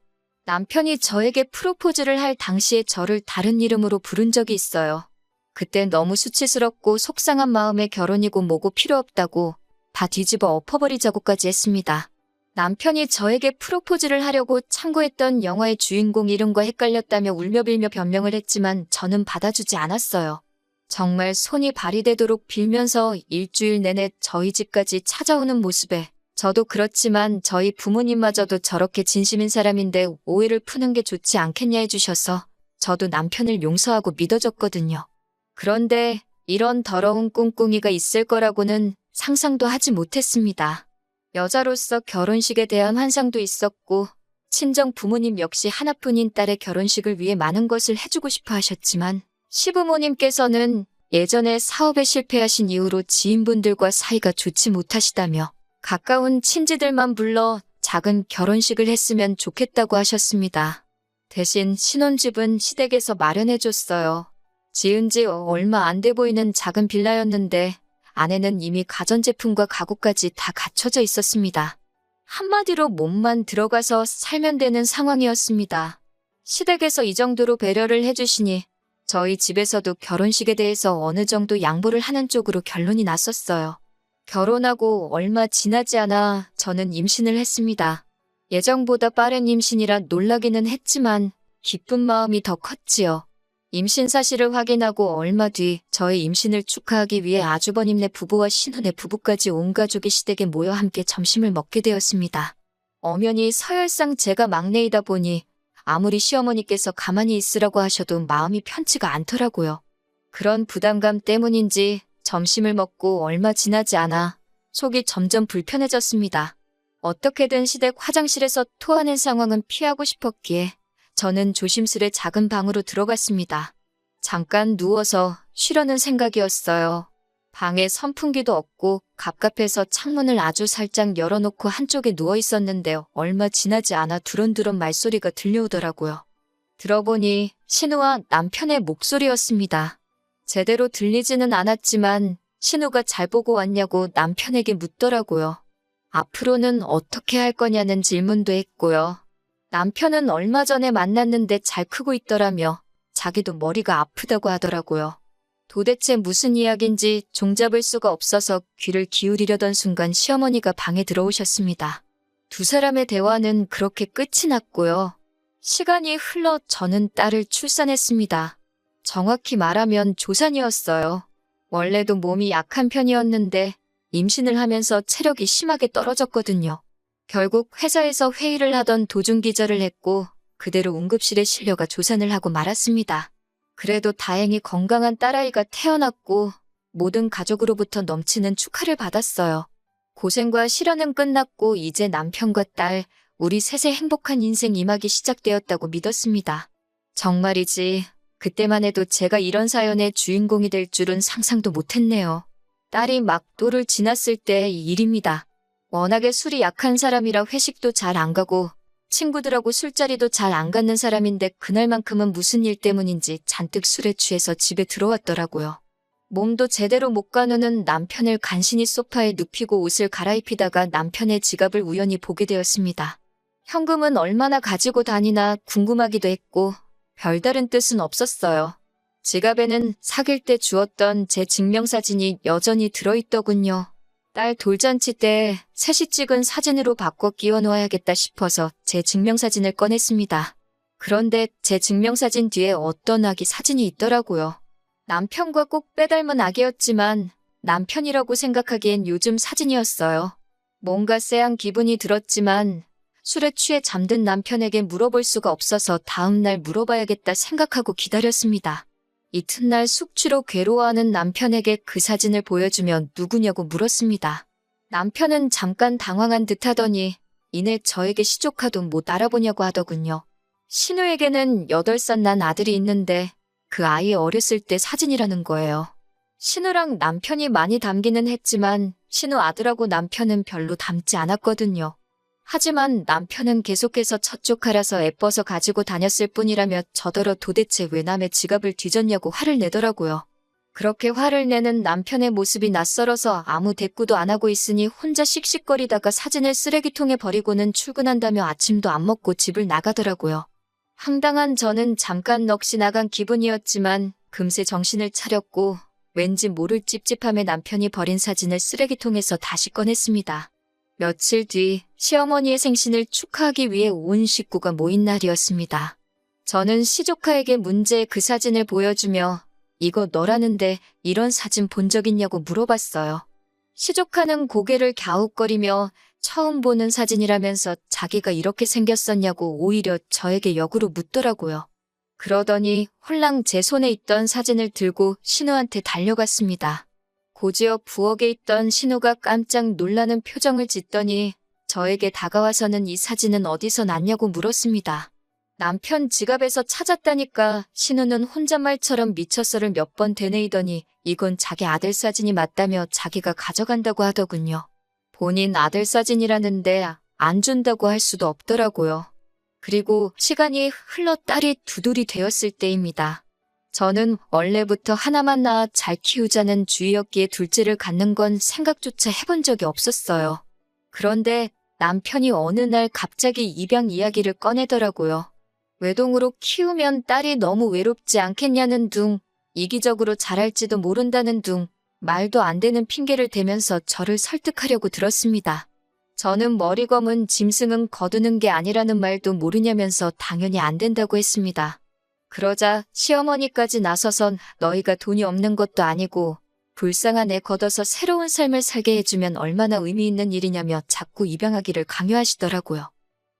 Speaker 1: 남편이 저에게 프로포즈를 할 당시에 저를 다른 이름으로 부른 적이 있어요. 그때 너무 수치스럽고 속상한 마음에 결혼이고 뭐고 필요 없다고 다 뒤집어 엎어버리자고까지 했습니다. 남편이 저에게 프로포즈를 하려고 참고했던 영화의 주인공 이름과 헷갈렸다며 울며빌며 변명을 했지만 저는 받아주지 않았어요. 정말 손이 발이 되도록 빌면서 일주일 내내 저희 집까지 찾아오는 모습에 저도 그렇지만 저희 부모님마저도 저렇게 진심인 사람인데 오해를 푸는 게 좋지 않겠냐 해주셔서 저도 남편을 용서하고 믿어줬거든요. 그런데 이런 더러운 꿍꿍이가 있을 거라고는 상상도 하지 못했습니다. 여자로서 결혼식에 대한 환상도 있었고 친정 부모님 역시 하나뿐인 딸의 결혼식을 위해 많은 것을 해주고 싶어 하셨지만 시부모님께서는 예전에 사업에 실패하신 이후로 지인분들과 사이가 좋지 못하시다며 가까운 친지들만 불러 작은 결혼식을 했으면 좋겠다고 하셨습니다. 대신 신혼집은 시댁에서 마련해줬어요. 지은 지 얼마 안 돼 보이는 작은 빌라였는데 안에는 이미 가전제품과 가구까지 다 갖춰져 있었습니다. 한마디로 몸만 들어가서 살면 되는 상황이었습니다. 시댁에서 이 정도로 배려를 해주시니 저희 집에서도 결혼식에 대해서 어느 정도 양보를 하는 쪽으로 결론이 났었어요. 결혼하고 얼마 지나지 않아 저는 임신을 했습니다. 예정보다 빠른 임신이라 놀라기는 했지만 기쁜 마음이 더 컸지요. 임신 사실을 확인하고 얼마 뒤 저의 임신을 축하하기 위해 아주버님네 부부와 신혼의 부부까지 온 가족이 시댁에 모여 함께 점심을 먹게 되었습니다. 엄연히 서열상 제가 막내이다 보니 아무리 시어머니께서 가만히 있으라고 하셔도 마음이 편치가 않더라고요. 그런 부담감 때문인지 점심을 먹고 얼마 지나지 않아 속이 점점 불편해졌습니다. 어떻게든 시댁 화장실에서 토하는 상황은 피하고 싶었기에 저는 조심스레 작은 방으로 들어갔습니다. 잠깐 누워서 쉬려는 생각이었어요. 방에 선풍기도 없고 갑갑해서 창문을 아주 살짝 열어놓고 한쪽에 누워 있었는데요. 얼마 지나지 않아 두런두런 말소리가 들려오더라고요. 들어보니 신우와 남편의 목소리였습니다. 제대로 들리지는 않았지만 신우가 잘 보고 왔냐고 남편에게 묻더라고요. 앞으로는 어떻게 할 거냐는 질문도 했고요. 남편은 얼마 전에 만났는데 잘 크고 있더라며 자기도 머리가 아프다고 하더라고요. 도대체 무슨 이야기인지 종잡을 수가 없어서 귀를 기울이려던 순간 시어머니가 방에 들어오셨습니다. 두 사람의 대화는 그렇게 끝이 났고요. 시간이 흘러 저는 딸을 출산했습니다. 정확히 말하면 조산이었어요. 원래도 몸이 약한 편이었는데 임신을 하면서 체력이 심하게 떨어졌거든요. 결국 회사에서 회의를 하던 도중 기절을 했고 그대로 응급실에 실려가 조산을 하고 말았습니다. 그래도 다행히 건강한 딸아이가 태어났고 모든 가족으로부터 넘치는 축하를 받았어요. 고생과 시련은 끝났고 이제 남편과 딸, 우리 셋의 행복한 인생 이막이 시작되었다고 믿었습니다. 정말이지 그때만 해도 제가 이런 사연의 주인공이 될 줄은 상상도 못했네요. 딸이 막 또를 지났을 때의 일입니다. 워낙에 술이 약한 사람이라 회식도 잘 안 가고 친구들하고 술자리도 잘 안 갖는 사람인데 그날만큼은 무슨 일 때문인지 잔뜩 술에 취해서 집에 들어왔더라고요. 몸도 제대로 못 가누는 남편을 간신히 소파에 눕히고 옷을 갈아입히다가 남편의 지갑을 우연히 보게 되었습니다. 현금은 얼마나 가지고 다니나 궁금하기도 했고 별다른 뜻은 없었어요. 지갑에는 사귈 때 주었던 제 증명사진이 여전히 들어있더군요. 딸 돌잔치 때 셋이 찍은 사진으로 바꿔 끼워 놓아야겠다 싶어서 제 증명사진을 꺼냈습니다. 그런데 제 증명사진 뒤에 어떤 아기 사진이 있더라고요. 남편과 꼭 빼닮은 아기였지만 남편이라고 생각하기엔 요즘 사진이었어요. 뭔가 쎄한 기분이 들었지만 술에 취해 잠든 남편에게 물어볼 수가 없어서 다음날 물어봐야겠다 생각하고 기다렸습니다. 이튿날 숙취로 괴로워하는 남편에게 그 사진을 보여주며 누구냐고 물었습니다. 남편은 잠깐 당황한 듯 하더니 이내 저에게 시조카도 못 알아보냐고 하더군요. 신우에게는 8살 난 아들이 있는데 그 아이 어렸을 때 사진이라는 거예요. 신우랑 남편이 많이 닮기는 했지만 신우 아들하고 남편은 별로 닮지 않았거든요. 하지만 남편은 계속해서 첫 조카라서 예뻐서 가지고 다녔을 뿐이라며 저더러 도대체 왜 남의 지갑을 뒤졌냐고 화를 내더라고요. 그렇게 화를 내는 남편의 모습이 낯설어서 아무 대꾸도 안 하고 있으니 혼자 씩씩거리다가 사진을 쓰레기통에 버리고는 출근한다며 아침도 안 먹고 집을 나가더라고요. 황당한 저는 잠깐 넋이 나간 기분이었지만 금세 정신을 차렸고 왠지 모를 찝찝함에 남편이 버린 사진을 쓰레기통에서 다시 꺼냈습니다. 며칠 뒤 시어머니의 생신을 축하하기 위해 온 식구가 모인 날이었습니다. 저는 시조카에게 문제의 그 사진을 보여주며 이거 너라는데 이런 사진 본 적 있냐고 물어봤어요. 시조카는 고개를 갸웃거리며 처음 보는 사진이라면서 자기가 이렇게 생겼었냐고 오히려 저에게 역으로 묻더라고요. 그러더니 홀랑 제 손에 있던 사진을 들고 신우한테 달려갔습니다. 고지어 부엌에 있던 신우가 깜짝 놀라는 표정을 짓더니 저에게 다가와서는 이 사진은 어디서 났냐고 물었습니다. 남편 지갑에서 찾았다니까 신우는 혼잣말처럼 미쳤어를 몇 번 되뇌이더니 이건 자기 아들 사진이 맞다며 자기가 가져간다고 하더군요. 본인 아들 사진이라는데 안 준다고 할 수도 없더라고요. 그리고 시간이 흘러 딸이 두돌이 되었을 때입니다. 저는 원래부터 하나만 낳아 잘 키우자는 주의였기에 둘째를 갖는 건 생각조차 해본 적이 없었어요. 그런데 남편이 어느 날 갑자기 입양 이야기를 꺼내더라고요. 외동으로 키우면 딸이 너무 외롭지 않겠냐는 둥, 이기적으로 자랄지도 모른다는 둥, 말도 안 되는 핑계를 대면서 저를 설득하려고 들었습니다. 저는 머리 검은 짐승은 거두는 게 아니라는 말도 모르냐면서 당연히 안 된다고 했습니다. 그러자 시어머니까지 나서선 너희가 돈이 없는 것도 아니고 불쌍한 애 걷어서 새로운 삶을 살게 해주면 얼마나 의미 있는 일이냐며 자꾸 입양하기를 강요하시더라고요.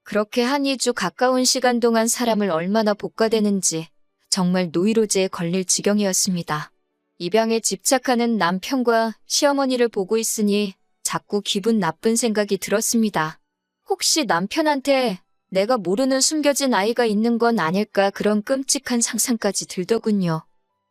Speaker 1: 그렇게 한 2주 가까운 시간 동안 사람을 얼마나 볶아대는지 정말 노이로제에 걸릴 지경이었습니다. 입양에 집착하는 남편과 시어머니를 보고 있으니 자꾸 기분 나쁜 생각이 들었습니다. 혹시 남편한테 내가 모르는 숨겨진 아이가 있는 건 아닐까 그런 끔찍한 상상까지 들더군요.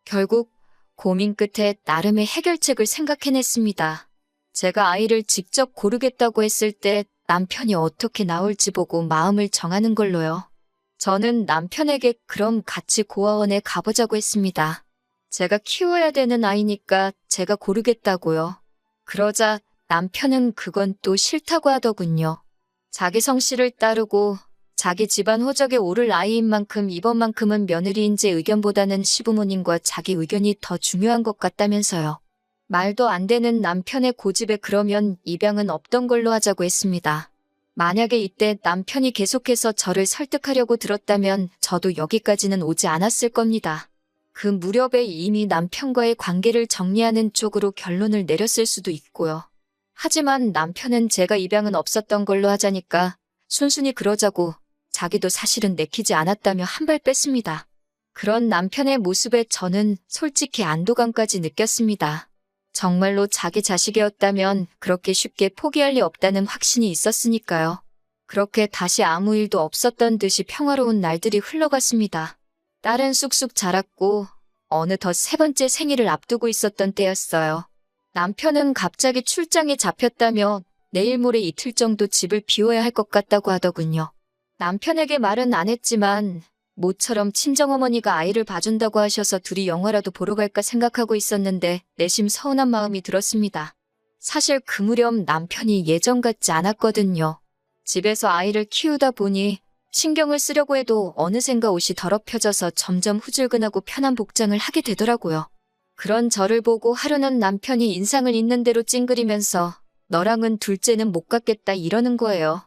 Speaker 1: 결국 고민 끝에 나름의 해결책을 생각해냈습니다. 제가 아이를 직접 고르겠다고 했을 때 남편이 어떻게 나올지 보고 마음을 정하는 걸로요. 저는 남편에게 그럼 같이 고아원에 가보자고 했습니다. 제가 키워야 되는 아이니까 제가 고르겠다고요. 그러자 남편은 그건 또 싫다고 하더군요. 자기 성씨를 따르고 자기 집안 호적에 오를 아이인 만큼 이번만큼은 며느리인지 의견보다는 시부모님과 자기 의견이 더 중요한 것 같다면서요. 말도 안 되는 남편의 고집에 그러면 입양은 없던 걸로 하자고 했습니다. 만약에 이때 남편이 계속해서 저를 설득하려고 들었다면 저도 여기까지는 오지 않았을 겁니다. 그 무렵에 이미 남편과의 관계를 정리하는 쪽으로 결론을 내렸을 수도 있고요. 하지만 남편은 제가 입양은 없었던 걸로 하자니까 순순히 그러자고 자기도 사실은 내키지 않았다며 한 발 뺐습니다. 그런 남편의 모습에 저는 솔직히 안도감까지 느꼈습니다. 정말로 자기 자식이었다면 그렇게 쉽게 포기할 리 없다는 확신이 있었으니까요. 그렇게 다시 아무 일도 없었던 듯이 평화로운 날들이 흘러갔습니다. 딸은 쑥쑥 자랐고 어느덧 3번째 생일을 앞두고 있었던 때였어요. 남편은 갑자기 출장에 잡혔다며 내일 모레 이틀 정도 집을 비워야 할 것 같다고 하더군요. 남편에게 말은 안 했지만 모처럼 친정어머니가 아이를 봐준다고 하셔서 둘이 영화라도 보러 갈까 생각하고 있었는데 내심 서운한 마음이 들었습니다. 사실 그 무렵 남편이 예전 같지 않았거든요. 집에서 아이를 키우다 보니 신경을 쓰려고 해도 어느샌가 옷이 더럽혀져서 점점 후줄근하고 편한 복장을 하게 되더라고요. 그런 저를 보고 하루는 남편이 인상을 있는 대로 찡그리면서 너랑은 둘째는 못 갖겠다 이러는 거예요.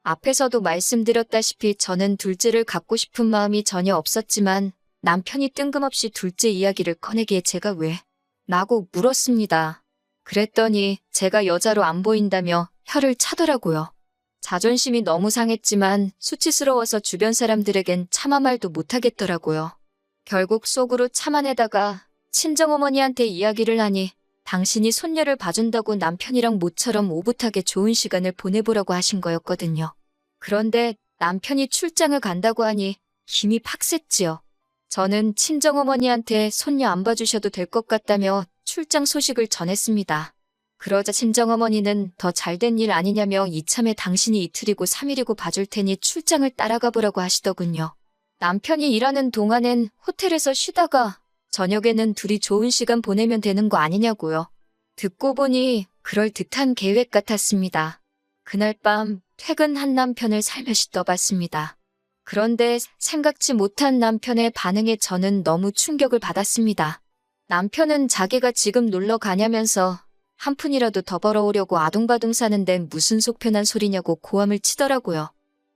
Speaker 1: 앞에서도 말씀드렸다시피 저는 둘째를 갖고 싶은 마음이 전혀 없었지만 남편이 뜬금없이 둘째 이야기를 꺼내기에 제가 왜? 라고 물었습니다. 그랬더니 제가 여자로 안 보인다며 혀를 차더라고요. 자존심이 너무 상했지만 수치스러워서 주변 사람들에겐 차마 말도 못하겠더라고요. 결국 속으로 참아내다가 친정어머니한테 이야기를 하니 당신이 손녀를 봐준다고 남편이랑 모처럼 오붓하게 좋은 시간을 보내보라고 하신 거였거든요. 그런데 남편이 출장을 간다고 하니 힘이 팍 셌지요. 저는 친정어머니한테 손녀 안 봐주셔도 될 것 같다며 출장 소식을 전했습니다. 그러자 친정어머니는 더 잘된 일 아니냐며 이참에 당신이 이틀이고 3일이고 봐줄 테니 출장을 따라가 보라고 하시더군요. 남편이 일하는 동안엔 호텔에서 쉬다가 저녁에는 둘이 좋은 시간 보내면 되는 거 아니냐고요. 듣고 보니 그럴듯한 계획 같았습니다. 그날 밤 퇴근한 남편을 살며시 떠봤습니다. 그런데 생각지 못한 남편의 반응에 저는 너무 충격을 받았습니다. 남편은 자기가 지금 놀러 가냐면서 한 푼이라도 더 벌어오려고 아둥바둥 사는데 무슨 속편한 소리냐고 고함을 치더라고요.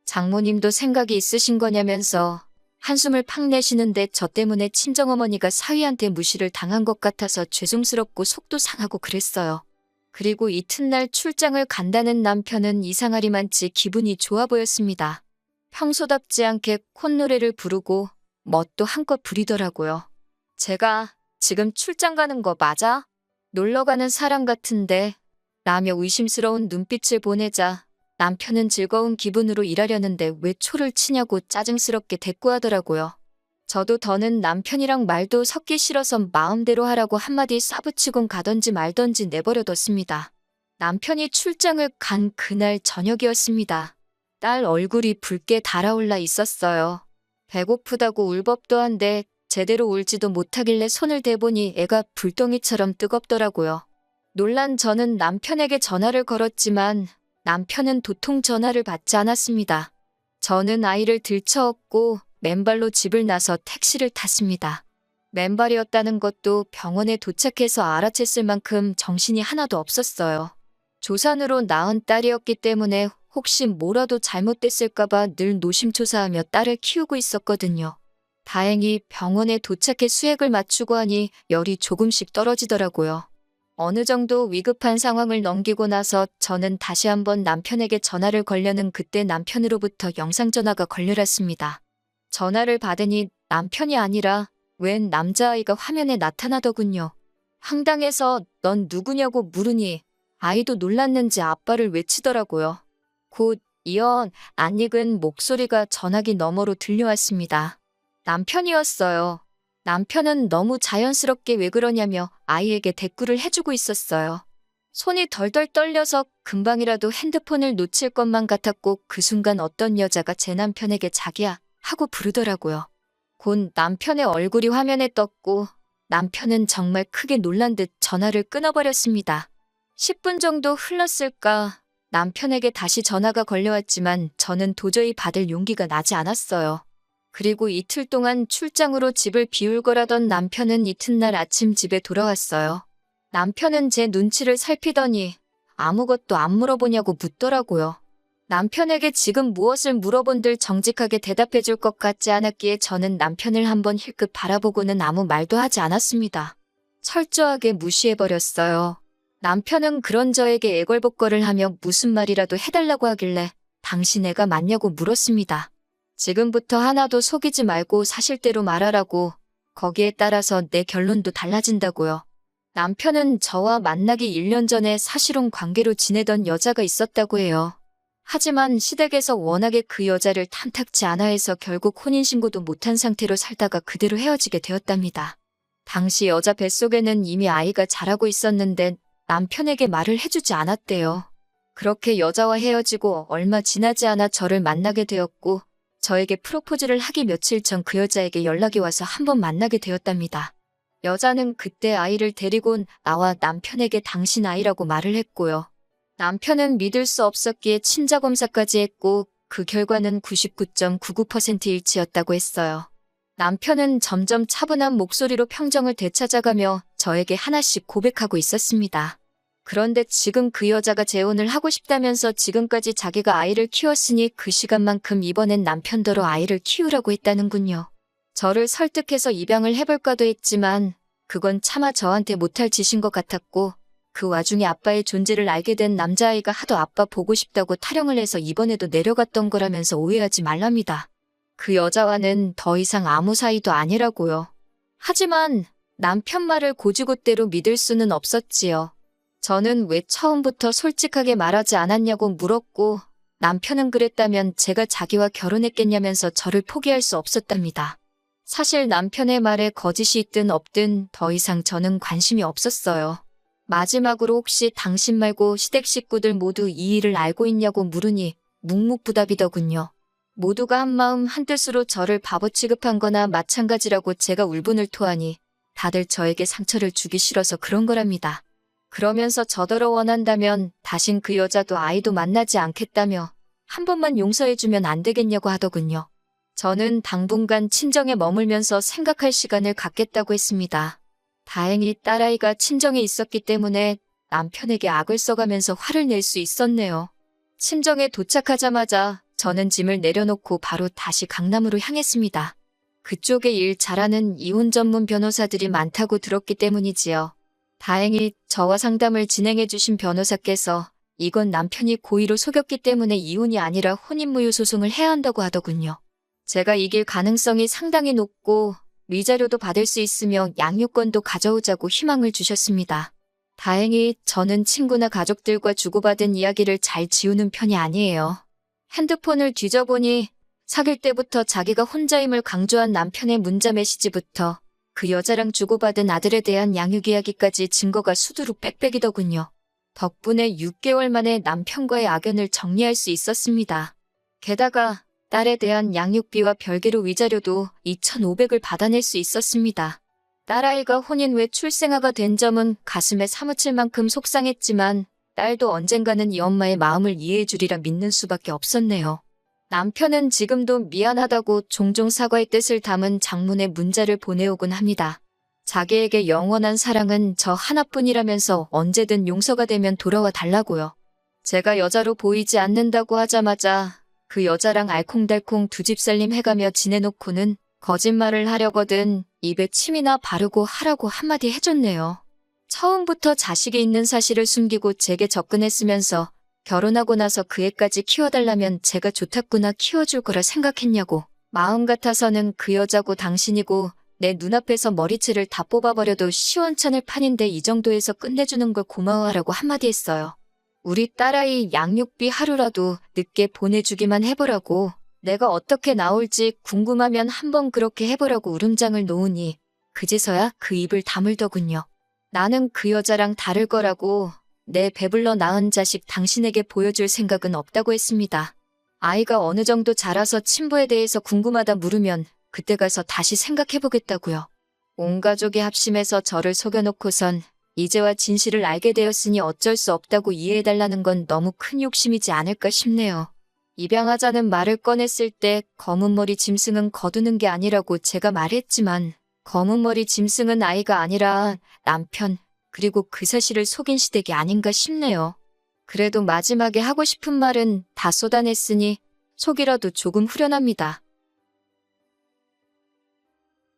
Speaker 1: 장모님도 생각이 있으신 거냐면서 한숨을 팍 내쉬는데 저 때문에 친정어머니가 사위한테 무시를 당한 것 같아서 죄송스럽고 속도 상하고 그랬어요. 그리고 이튿날 출장을 간다는 남편은 이상하리만치 기분이 좋아 보였습니다. 평소답지 않게 콧노래를 부르고 멋도 한껏 부리더라고요. 제가 지금 출장 가는 거 맞아? 놀러 가는 사람 같은데 라며 의심스러운 눈빛을 보내자 남편은 즐거운 기분으로 일하려는데 왜 초를 치냐고 짜증스럽게 대꾸하더라고요. 저도 더는 남편이랑 말도 섞기 싫어서 마음대로 하라고 한마디 싸붙이곤 가던지 말던지 내버려뒀습니다. 남편이 출장을 간 그날 저녁이었습니다. 딸 얼굴이 붉게 달아올라 있었어요. 배고프다고 울 법도 한데 제대로 울지도 못하길래 손을 대보니 애가 불덩이처럼 뜨겁더라고요. 놀란 저는 남편에게 전화를 걸었지만 남편은 도통 전화를 받지 않았습니다. 저는 아이를 들쳐업고 맨발로 집을 나서 택시를 탔습니다. 맨발이었다는 것도 병원에 도착해서 알아챘을 만큼 정신이 하나도 없었어요. 조산으로 낳은 딸이었기 때문에 혹시 뭐라도 잘못됐을까봐 늘 노심초사하며 딸을 키우고 있었거든요. 다행히 병원에 도착해 수액을 맞추고 하니 열이 조금씩 떨어지더라고요. 어느 정도 위급한 상황을 넘기고 나서 저는 다시 한번 남편에게 전화를 걸려는 그때 남편으로부터 영상전화가 걸려왔습니다. 전화를 받으니 남편이 아니라 웬 남자아이가 화면에 나타나더군요. 황당해서 넌 누구냐고 물으니 아이도 놀랐는지 아빠를 외치더라고요. 곧 이어 낯익은 목소리가 전화기 너머로 들려왔습니다. 남편이었어요. 남편은 너무 자연스럽게 왜 그러냐며 아이에게 대꾸를 해주고 있었어요. 손이 덜덜 떨려서 금방이라도 핸드폰을 놓칠 것만 같았고 그 순간 어떤 여자가 제 남편에게 자기야 하고 부르더라고요. 곧 남편의 얼굴이 화면에 떴고 남편은 정말 크게 놀란 듯 전화를 끊어버렸습니다. 10분 정도 흘렀을까 남편에게 다시 전화가 걸려왔지만 저는 도저히 받을 용기가 나지 않았어요. 그리고 이틀 동안 출장으로 집을 비울 거라던 남편은 이튿날 아침 집에 돌아왔어요. 남편은 제 눈치를 살피더니 아무것도 안 물어보냐고 묻더라고요. 남편에게 지금 무엇을 물어본들 정직하게 대답해 줄 것 같지 않았기에 저는 남편을 한번 힐끗 바라보고는 아무 말도 하지 않았습니다. 철저하게 무시해버렸어요. 남편은 그런 저에게 애걸복걸을 하며 무슨 말이라도 해달라고 하길래 당신 애가 맞냐고 물었습니다. 지금부터 하나도 속이지 말고 사실대로 말하라고. 거기에 따라서 내 결론도 달라진다고요. 남편은 저와 만나기 1년 전에 사실혼 관계로 지내던 여자가 있었다고 해요. 하지만 시댁에서 워낙에 그 여자를 탐탁지 않아 해서 결국 혼인신고도 못한 상태로 살다가 그대로 헤어지게 되었답니다. 당시 여자 뱃속에는 이미 아이가 자라고 있었는데 남편에게 말을 해주지 않았대요. 그렇게 여자와 헤어지고 얼마 지나지 않아 저를 만나게 되었고 저에게 프로포즈를 하기 며칠 전 그 여자에게 연락이 와서 한번 만나게 되었답니다. 여자는 그때 아이를 데리고 나와 남편에게 당신 아이라고 말을 했고요. 남편은 믿을 수 없었기에 친자검사까지 했고 그 결과는 99.99% 일치였다고 했어요. 남편은 점점 차분한 목소리로 평정을 되찾아가며 저에게 하나씩 고백하고 있었습니다. 그런데 지금 그 여자가 재혼을 하고 싶다면서 지금까지 자기가 아이를 키웠으니 그 시간만큼 이번엔 남편더러 아이를 키우라고 했다는군요. 저를 설득해서 입양을 해볼까도 했지만 그건 차마 저한테 못할 짓인 것 같았고 그 와중에 아빠의 존재를 알게 된 남자아이가 하도 아빠 보고 싶다고 타령을 해서 이번에도 내려갔던 거라면서 오해하지 말랍니다. 그 여자와는 더 이상 아무 사이도 아니라고요. 하지만 남편 말을 고지고대로 믿을 수는 없었지요. 저는 왜 처음부터 솔직하게 말하지 않았냐고 물었고 남편은 그랬다면 제가 자기와 결혼했겠냐면서 저를 포기할 수 없었답니다. 사실 남편의 말에 거짓이 있든 없든 더 이상 저는 관심이 없었어요. 마지막으로 혹시 당신 말고 시댁 식구들 모두 이 일을 알고 있냐고 물으니 묵묵부답이더군요. 모두가 한마음 한뜻으로 저를 바보 취급한 거나 마찬가지라고 제가 울분을 토하니 다들 저에게 상처를 주기 싫어서 그런 거랍니다. 그러면서 저더러 원한다면 다신 그 여자도 아이도 만나지 않겠다며 한 번만 용서해주면 안 되겠냐고 하더군요. 저는 당분간 친정에 머물면서 생각할 시간을 갖겠다고 했습니다. 다행히 딸아이가 친정에 있었기 때문에 남편에게 악을 써가면서 화를 낼 수 있었네요. 친정에 도착하자마자 저는 짐을 내려놓고 바로 다시 강남으로 향했습니다. 그쪽에 일 잘하는 이혼 전문 변호사들이 많다고 들었기 때문이지요. 다행히 저와 상담을 진행해 주신 변호사께서 이건 남편이 고의로 속였기 때문에 이혼이 아니라 혼인무효 소송을 해야 한다고 하더군요. 제가 이길 가능성이 상당히 높고 위자료도 받을 수 있으며 양육권도 가져오자고 희망을 주셨습니다. 다행히 저는 친구나 가족들과 주고받은 이야기를 잘 지우는 편이 아니에요. 핸드폰을 뒤져보니 사귈 때부터 자기가 혼자임을 강조한 남편의 문자 메시지부터 그 여자랑 주고받은 아들에 대한 양육 이야기까지 증거가 수두룩 빽빽이더군요. 덕분에 6개월 만에 남편과의 악연을 정리할 수 있었습니다. 게다가 딸에 대한 양육비와 별개로 위자료도 2,500을 받아낼 수 있었습니다. 딸아이가 혼인 후에 출생아가 된 점은 가슴에 사무칠 만큼 속상했지만 딸도 언젠가는 이 엄마의 마음을 이해해 주리라 믿는 수밖에 없었네요. 남편은 지금도 미안하다고 종종 사과의 뜻을 담은 장문의 문자를 보내오곤 합니다. 자기에게 영원한 사랑은 저 하나뿐이라면서 언제든 용서가 되면 돌아와 달라고요. 제가 여자로 보이지 않는다고 하자마자 그 여자랑 알콩달콩 두 집 살림 해가며 지내놓고는 거짓말을 하려거든 입에 침이나 바르고 하라고 한마디 해줬네요. 처음부터 자식이 있는 사실을 숨기고 제게 접근했으면서 결혼하고 나서 그 애까지 키워달라면 제가 좋다구나 키워줄 거라 생각했냐고. 마음 같아서는 그 여자고 당신이고 내 눈앞에서 머리채를 다 뽑아버려도 시원찮을 판인데 이 정도에서 끝내주는 걸 고마워하라고 한마디 했어요. 우리 딸아이 양육비 하루라도 늦게 보내주기만 해보라고. 내가 어떻게 나올지 궁금하면 한번 그렇게 해보라고 울음장을 놓으니 그제서야 그 입을 다물더군요. 나는 그 여자랑 다를 거라고. 내 배불러 낳은 자식 당신에게 보여줄 생각은 없다고 했습니다. 아이가 어느 정도 자라서 친부에 대해서 궁금하다 물으면 그때 가서 다시 생각해보겠다고요. 온 가족이 합심해서 저를 속여놓고선 이제와 진실을 알게 되었으니 어쩔 수 없다고 이해해달라는 건 너무 큰 욕심이지 않을까 싶네요. 입양하자는 말을 꺼냈을 때 검은 머리 짐승은 거두는 게 아니라고 제가 말했지만 검은 머리 짐승은 아이가 아니라 남편, 그리고 그 사실을 속인 시댁이 아닌가 싶네요. 그래도 마지막에 하고 싶은 말은 다 쏟아냈으니 속이라도 조금 후련합니다.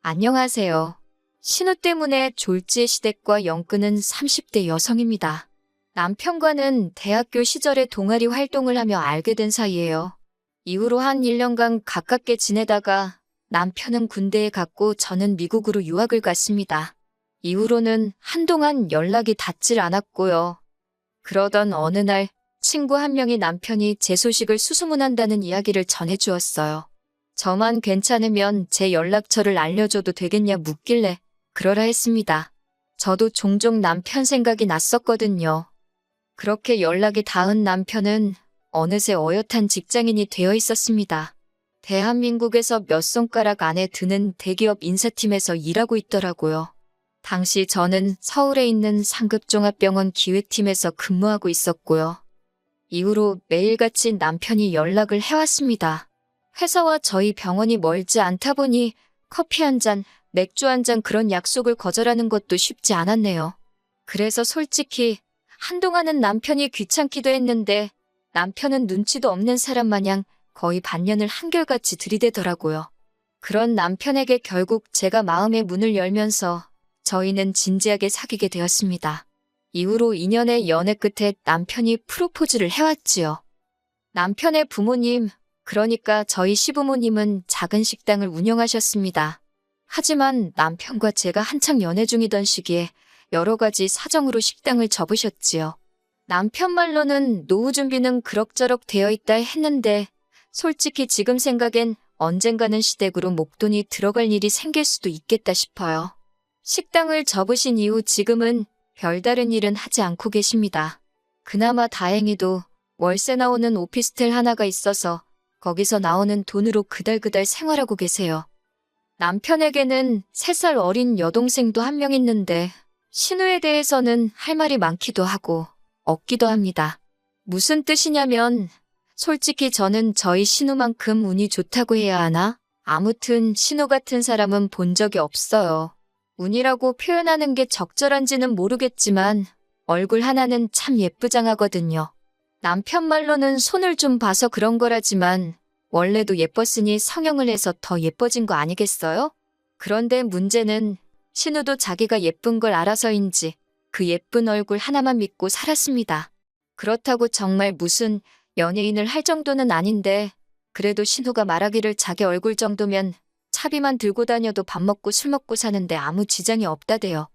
Speaker 1: 안녕하세요. 신우 때문에 졸지의 시댁과 엮는 30대 여성입니다. 남편과는 대학교 시절에 동아리 활동을 하며 알게 된 사이예요. 이후로 한 1년간 가깝게 지내다가 남편은 군대에 갔고 저는 미국으로 유학을 갔습니다. 이후로는 한동안 연락이 닿질 않았고요. 그러던 어느 날 친구 한 명이 남편이 제 소식을 수소문한다는 이야기를 전해주었어요. 저만 괜찮으면 제 연락처를 알려줘도 되겠냐 묻길래 그러라 했습니다. 저도 종종 남편 생각이 났었거든요. 그렇게 연락이 닿은 남편은 어느새 어엿한 직장인이 되어 있었습니다. 대한민국에서 몇 손가락 안에 드는 대기업 인사팀에서 일하고 있더라고요. 당시 저는 서울에 있는 상급종합병원 기획팀에서 근무하고 있었고요. 이후로 매일같이 남편이 연락을 해왔습니다. 회사와 저희 병원이 멀지 않다 보니 커피 한 잔, 맥주 한 잔 그런 약속을 거절하는 것도 쉽지 않았네요. 그래서 솔직히 한동안은 남편이 귀찮기도 했는데 남편은 눈치도 없는 사람 마냥 거의 반년을 한결같이 들이대더라고요. 그런 남편에게 결국 제가 마음의 문을 열면서 저희는 진지하게 사귀게 되었습니다. 이후로 2년의 연애 끝에 남편이 프로포즈를 해왔지요. 남편의 부모님, 그러니까 저희 시부모님은 작은 식당을 운영하셨습니다. 하지만 남편과 제가 한창 연애 중이던 시기에 여러 가지 사정으로 식당을 접으셨지요. 남편 말로는 노후 준비는 그럭저럭 되어 있다 했는데 솔직히 지금 생각엔 언젠가는 시댁으로 목돈이 들어갈 일이 생길 수도 있겠다 싶어요. 식당을 접으신 이후 지금은 별다른 일은 하지 않고 계십니다. 그나마 다행히도 월세 나오는 오피스텔 하나가 있어서 거기서 나오는 돈으로 그달그달 생활하고 계세요. 남편에게는 3살 어린 여동생도 한 명 있는데 신우에 대해서는 할 말이 많기도 하고 없기도 합니다. 무슨 뜻이냐면 솔직히 저는 저희 신우만큼 운이 좋다고 해야 하나? 아무튼 신우 같은 사람은 본 적이 없어요. 운이라고 표현하는 게 적절한지는 모르겠지만 얼굴 하나는 참 예쁘장하거든요. 남편 말로는 손을 좀 봐서 그런 거라지만 원래도 예뻤으니 성형을 해서 더 예뻐진 거 아니겠어요? 그런데 문제는 신우도 자기가 예쁜 걸 알아서인지 그 예쁜 얼굴 하나만 믿고 살았습니다. 그렇다고 정말 무슨 연예인을 할 정도는 아닌데 그래도 신우가 말하기를 자기 얼굴 정도면 차비만 들고 다녀도 밥 먹고 술 먹고 사는데 아무 지장이 없다대요.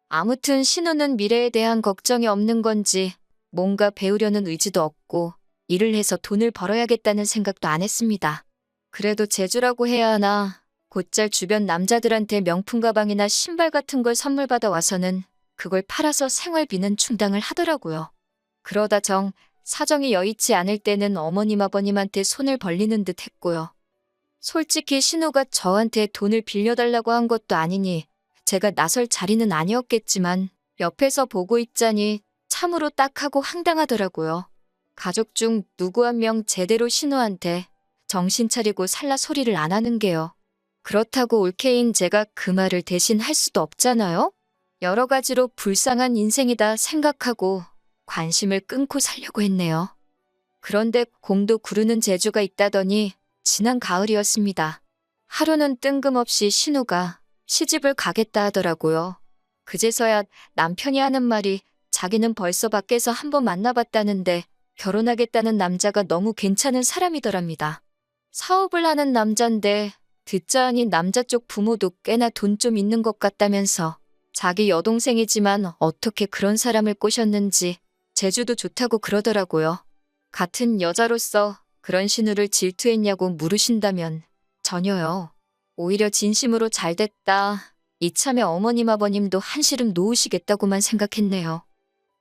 Speaker 1: 아무튼 신우는 미래에 대한 걱정이 없는 건지 뭔가 배우려는 의지도 없고 일을 해서 돈을 벌어야겠다는 생각도 안 했습니다. 그래도 재주라고 해야 하나 곧잘 주변 남자들한테 명품 가방이나 신발 같은 걸 선물 받아 와서는 그걸 팔아서 생활비는 충당을 하더라고요. 그러다 사정이 여의치 않을 때는 어머님 아버님한테 손을 벌리는 듯 했고요. 솔직히 신우가 저한테 돈을 빌려달라고 한 것도 아니니 제가 나설 자리는 아니었겠지만 옆에서 보고 있자니 참으로 딱하고 황당하더라고요. 가족 중 누구 한 명 제대로 신우한테 정신 차리고 살라 소리를 안 하는 게요. 그렇다고 올케인 제가 그 말을 대신 할 수도 없잖아요? 여러 가지로 불쌍한 인생이다 생각하고 관심을 끊고 살려고 했네요. 그런데 공도 구르는 재주가 있다더니 지난 가을이었습니다. 하루는 뜬금없이 신우가 시집을 가겠다 하더라고요. 그제서야 남편이 하는 말이 자기는 벌써 밖에서 한번 만나봤다는데 결혼하겠다는 남자가 너무 괜찮은 사람이더랍니다. 사업을 하는 남잔데 듣자 하니 남자 쪽 부모도 꽤나 돈 좀 있는 것 같다면서 자기 여동생이지만 어떻게 그런 사람을 꼬셨는지 재주도 좋다고 그러더라고요. 같은 여자로서 그런 신우를 질투했냐고 물으신다면 전혀요. 오히려 진심으로 잘됐다. 이참에 어머님 아버님도 한시름 놓으시겠다고만 생각했네요.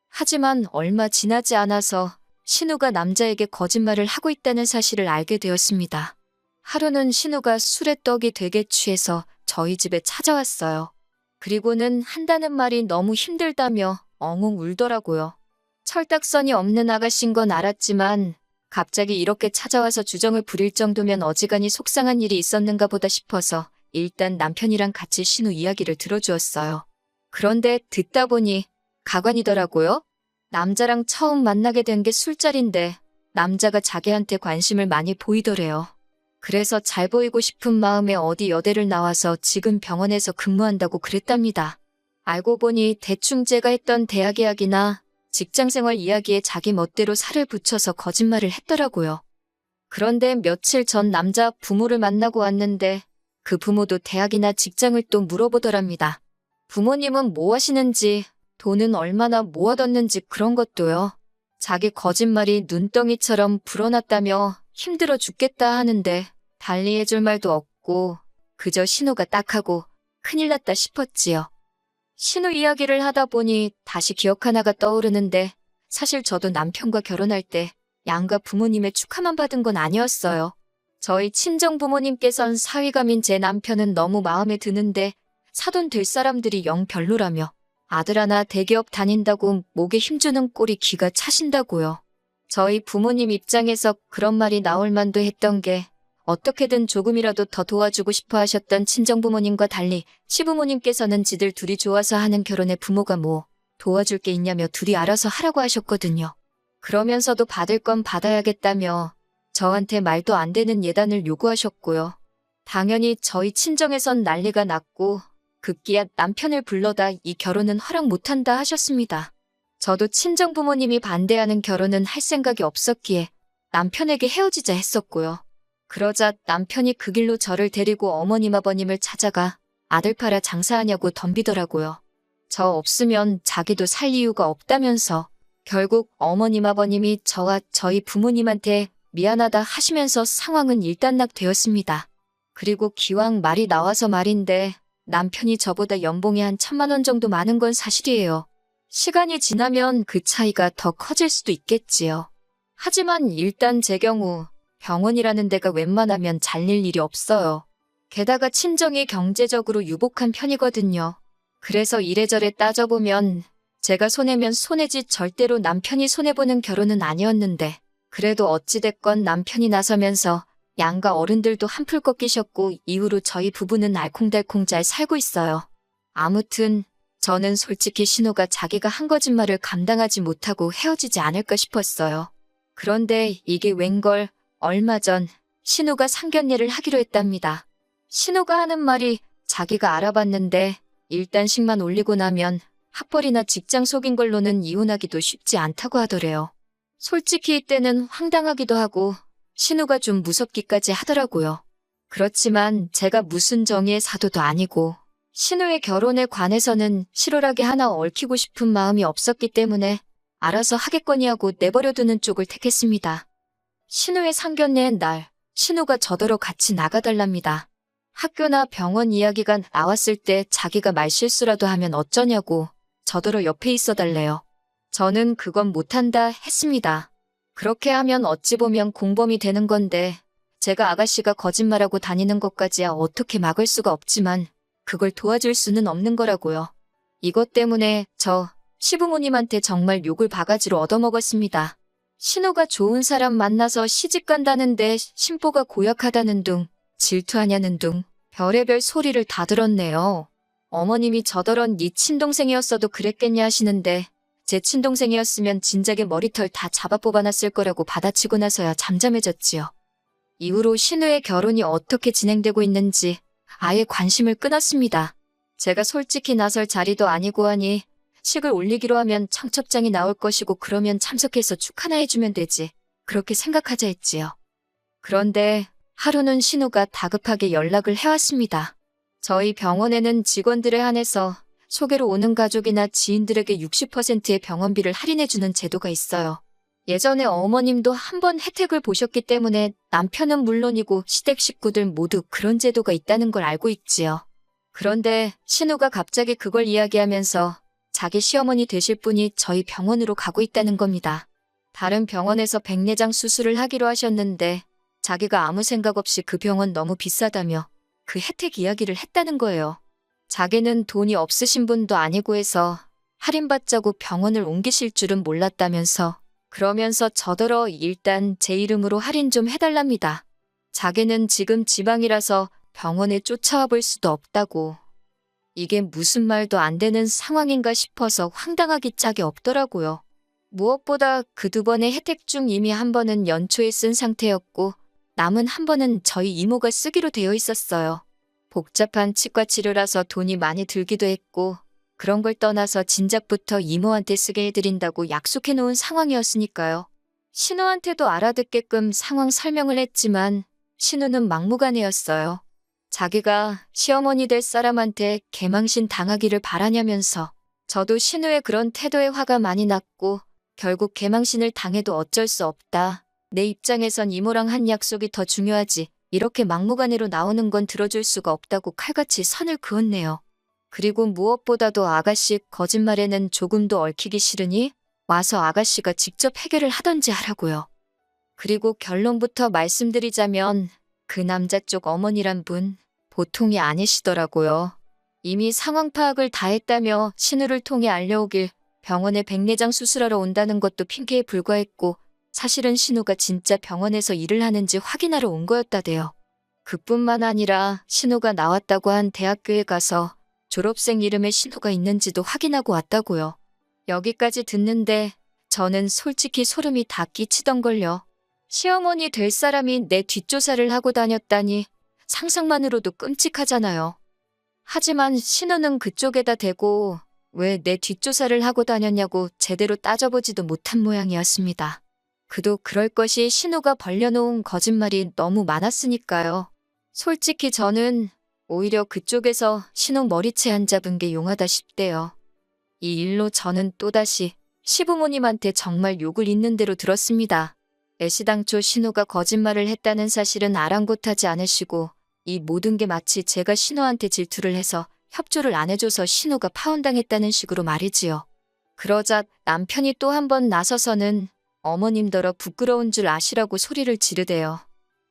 Speaker 1: 하지만 얼마 지나지 않아서 신우가 남자에게 거짓말을 하고 있다는 사실을 알게 되었습니다. 하루는 신우가 술에 떡이 되게 취해서 저희 집에 찾아왔어요. 그리고는 한다는 말이 너무 힘들다며 엉엉 울더라고요. 철딱선이 없는 아가씨인 건 알았지만 갑자기 이렇게 찾아와서 주정을 부릴 정도면 어지간히 속상한 일이 있었는가 보다 싶어서 일단 남편이랑 같이 신우 이야기를 들어주었어요. 그런데 듣다 보니 가관이더라고요. 남자랑 처음 만나게 된 게 술자리인데 남자가 자기한테 관심을 많이 보이더래요. 그래서 잘 보이고 싶은 마음에 어디 여대를 나와서 지금 병원에서 근무한다고 그랬답니다. 알고 보니 대충 제가 했던 대학 이야기나 직장생활 이야기에 자기 멋대로 살을 붙여서 거짓말을 했더라고요. 그런데 며칠 전 남자 부모를 만나고 왔는데 그 부모도 대학이나 직장을 또 물어보더랍니다. 부모님은 뭐 하시는지, 돈은 얼마나 모아뒀는지 그런 것도요. 자기 거짓말이 눈덩이처럼 불어났다며 힘들어 죽겠다 하는데 달리 해줄 말도 없고 그저 신우가 딱하고 큰일 났다 싶었지요. 신우 이야기를 하다 보니 다시 기억 하나가 떠오르는데 사실 저도 남편과 결혼할 때 양가 부모님의 축하만 받은 건 아니었어요. 저희 친정 부모님께선 사위감인 제 남편은 너무 마음에 드는데 사돈 될 사람들이 영 별로라며 아들 하나 대기업 다닌다고 목에 힘주는 꼴이 기가 차신다고요. 저희 부모님 입장에서 그런 말이 나올 만도 했던 게 어떻게든 조금이라도 더 도와주고 싶어 하셨던 친정부모님과 달리 시부모님께서는 지들 둘이 좋아서 하는 결혼에 부모가 뭐 도와줄 게 있냐며 둘이 알아서 하라고 하셨거든요. 그러면서도 받을 건 받아야겠다며 저한테 말도 안 되는 예단을 요구하셨고요. 당연히 저희 친정에선 난리가 났고 급기야 남편을 불러다 이 결혼은 허락 못한다 하셨습니다. 저도 친정부모님이 반대하는 결혼은 할 생각이 없었기에 남편에게 헤어지자 했었고요. 그러자 남편이 그 길로 저를 데리고 어머님 아버님을 찾아가 아들 팔아 장사하냐고 덤비더라고요. 저 없으면 자기도 살 이유가 없다면서 결국 어머님 아버님이 저와 저희 부모님한테 미안하다 하시면서 상황은 일단락되었습니다. 그리고 기왕 말이 나와서 말인데 남편이 저보다 연봉이 한 1,000만 원 정도 많은 건 사실이에요. 시간이 지나면 그 차이가 더 커질 수도 있겠지요. 하지만 일단 제 경우 병원이라는 데가 웬만하면 잘릴 일이 없어요. 게다가 친정이 경제적으로 유복한 편이거든요. 그래서 이래저래 따져보면 제가 손해면 손해지 절대로 남편이 손해보는 결혼은 아니었는데 그래도 어찌됐건 남편이 나서면서 양가 어른들도 한풀 꺾이셨고 이후로 저희 부부는 알콩달콩 잘 살고 있어요. 아무튼 저는 솔직히 신우가 자기가 한 거짓말을 감당하지 못하고 헤어지지 않을까 싶었어요. 그런데 이게 웬걸 얼마 전 신우가 상견례를 하기로 했답니다. 신우가 하는 말이 자기가 알아봤는데 일단식만 올리고 나면 학벌이나 직장 속인 걸로는 이혼하기도 쉽지 않다고 하더래요. 솔직히 이때는 황당하기도 하고 신우가 좀 무섭기까지 하더라고요. 그렇지만 제가 무슨 정의의 사도도 아니고 신우의 결혼에 관해서는 실오라기 하나 얽히고 싶은 마음이 없었기 때문에 알아서 하겠거니 하고 내버려두는 쪽을 택했습니다. 신우의 상견례의 날, 신우가 저더러 같이 나가달랍니다. 학교나 병원 이야기가 나왔을 때 자기가 말실수라도 하면 어쩌냐고 저더러 옆에 있어달래요. 저는 그건 못한다 했습니다. 그렇게 하면 어찌 보면 공범이 되는 건데 제가 아가씨가 거짓말하고 다니는 것까지야 어떻게 막을 수가 없지만 그걸 도와줄 수는 없는 거라고요. 이것 때문에 저 시부모님한테 정말 욕을 바가지로 얻어먹었습니다. 신우가 좋은 사람 만나서 시집간다는데 심보가 고약하다는 둥, 질투하냐는 둥, 별의별 소리를 다 들었네요. 어머님이 저더런 네 친동생이었어도 그랬겠냐 하시는데 제 친동생이었으면 진작에 머리털 다 잡아 뽑아놨을 거라고 받아치고 나서야 잠잠해졌지요. 이후로 신우의 결혼이 어떻게 진행되고 있는지 아예 관심을 끊었습니다. 제가 솔직히 나설 자리도 아니고 하니 식을 올리기로 하면 청첩장이 나올 것이고 그러면 참석해서 축하나 해주면 되지. 그렇게 생각하자 했지요. 그런데 하루는 신우가 다급하게 연락을 해왔습니다. 저희 병원에는 직원들에 한해서 소개로 오는 가족이나 지인들에게 60%의 병원비를 할인해주는 제도가 있어요. 예전에 어머님도 한번 혜택을 보셨기 때문에 남편은 물론이고 시댁 식구들 모두 그런 제도가 있다는 걸 알고 있지요. 그런데 신우가 갑자기 그걸 이야기하면서 자기 시어머니 되실 분이 저희 병원으로 가고 있다는 겁니다. 다른 병원에서 백내장 수술을 하기로 하셨는데 자기가 아무 생각 없이 그 병원 너무 비싸다며 그 혜택 이야기를 했다는 거예요. 자기는 돈이 없으신 분도 아니고 해서 할인받자고 병원을 옮기실 줄은 몰랐다면서 그러면서 저더러 일단 제 이름으로 할인 좀 해달랍니다. 자기는 지금 지방이라서 병원에 쫓아와 볼 수도 없다고. 이게 무슨 말도 안 되는 상황인가 싶어서 황당하기 짝이 없더라고요. 무엇보다 그 두 번의 혜택 중 이미 한 번은 연초에 쓴 상태였고 남은 한 번은 저희 이모가 쓰기로 되어 있었어요. 복잡한 치과 치료라서 돈이 많이 들기도 했고 그런 걸 떠나서 진작부터 이모한테 쓰게 해드린다고 약속해 놓은 상황이었으니까요. 신우한테도 알아듣게끔 상황 설명을 했지만 신우는 막무가내였어요. 자기가 시어머니 될 사람한테 개망신 당하기를 바라냐면서 저도 신우의 그런 태도에 화가 많이 났고 결국 개망신을 당해도 어쩔 수 없다. 내 입장에선 이모랑 한 약속이 더 중요하지. 이렇게 막무가내로 나오는 건 들어줄 수가 없다고 칼같이 선을 그었네요. 그리고 무엇보다도 아가씨 거짓말에는 조금도 얽히기 싫으니 와서 아가씨가 직접 해결을 하던지 하라고요. 그리고 결론부터 말씀드리자면 그 남자 쪽 어머니란 분 보통이 아니시더라고요. 이미 상황 파악을 다 했다며 신우를 통해 알려오길 병원에 백내장 수술하러 온다는 것도 핑계에 불과했고 사실은 신우가 진짜 병원에서 일을 하는지 확인하러 온 거였다대요. 그뿐만 아니라 신우가 나왔다고 한 대학교에 가서 졸업생 이름에 신우가 있는지도 확인하고 왔다고요. 여기까지 듣는데 저는 솔직히 소름이 다 끼치던걸요. 시어머니 될 사람이 내 뒷조사를 하고 다녔다니 상상만으로도 끔찍하잖아요. 하지만 신우는 그쪽에다 대고 왜 내 뒷조사를 하고 다녔냐고 제대로 따져보지도 못한 모양이었습니다. 그도 그럴 것이 신우가 벌려놓은 거짓말이 너무 많았으니까요. 솔직히 저는 오히려 그쪽에서 신우 머리채 안 잡은 게 용하다 싶대요. 이 일로 저는 또다시 시부모님한테 정말 욕을 있는 대로 들었습니다. 애시당초 신우가 거짓말을 했다는 사실은 아랑곳하지 않으시고 이 모든 게 마치 제가 신우한테 질투를 해서 협조를 안 해줘서 신우가 파혼당했다는 식으로 말이지요. 그러자 남편이 또 한 번 나서서는 어머님더러 부끄러운 줄 아시라고 소리를 지르대요.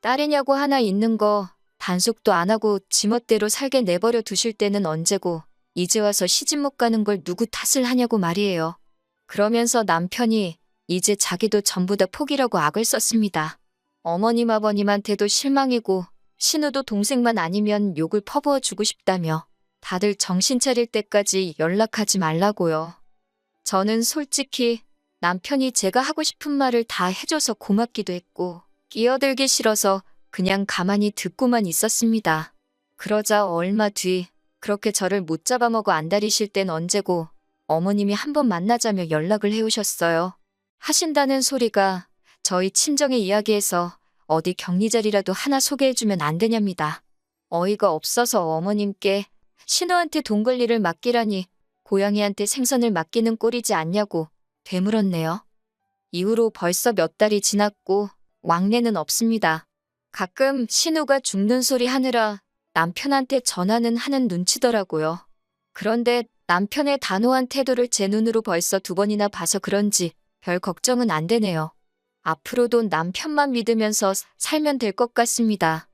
Speaker 1: 딸이냐고 하나 있는 거 단속도 안 하고 지멋대로 살게 내버려 두실 때는 언제고 이제 와서 시집 못 가는 걸 누구 탓을 하냐고 말이에요. 그러면서 남편이 이제 자기도 전부 다 포기라고 악을 썼습니다. 어머님 아버님한테도 실망이고 신우도 동생만 아니면 욕을 퍼부어 주고 싶다며 다들 정신 차릴 때까지 연락하지 말라고요. 저는 솔직히 남편이 제가 하고 싶은 말을 다 해줘서 고맙기도 했고 끼어들기 싫어서 그냥 가만히 듣고만 있었습니다. 그러자 얼마 뒤 그렇게 저를 못 잡아먹어 안달이실 땐 언제고 어머님이 한번 만나자며 연락을 해오셨어요. 하신다는 소리가 저희 친정의 이야기에서 어디 격리 자리라도 하나 소개해주면 안 되냐입니다. 어이가 없어서 어머님께 신우한테 돈 관리를 맡기라니 고양이한테 생선을 맡기는 꼴이지 않냐고 되물었네요. 이후로 벌써 몇 달이 지났고 왕래는 없습니다. 가끔 신우가 죽는 소리 하느라 남편한테 전화는 하는 눈치더라고요. 그런데 남편의 단호한 태도를 제 눈으로 벌써 2번이나 봐서 그런지 별 걱정은 안 되네요. 앞으로도 남편만 믿으면서 살면 될 것 같습니다.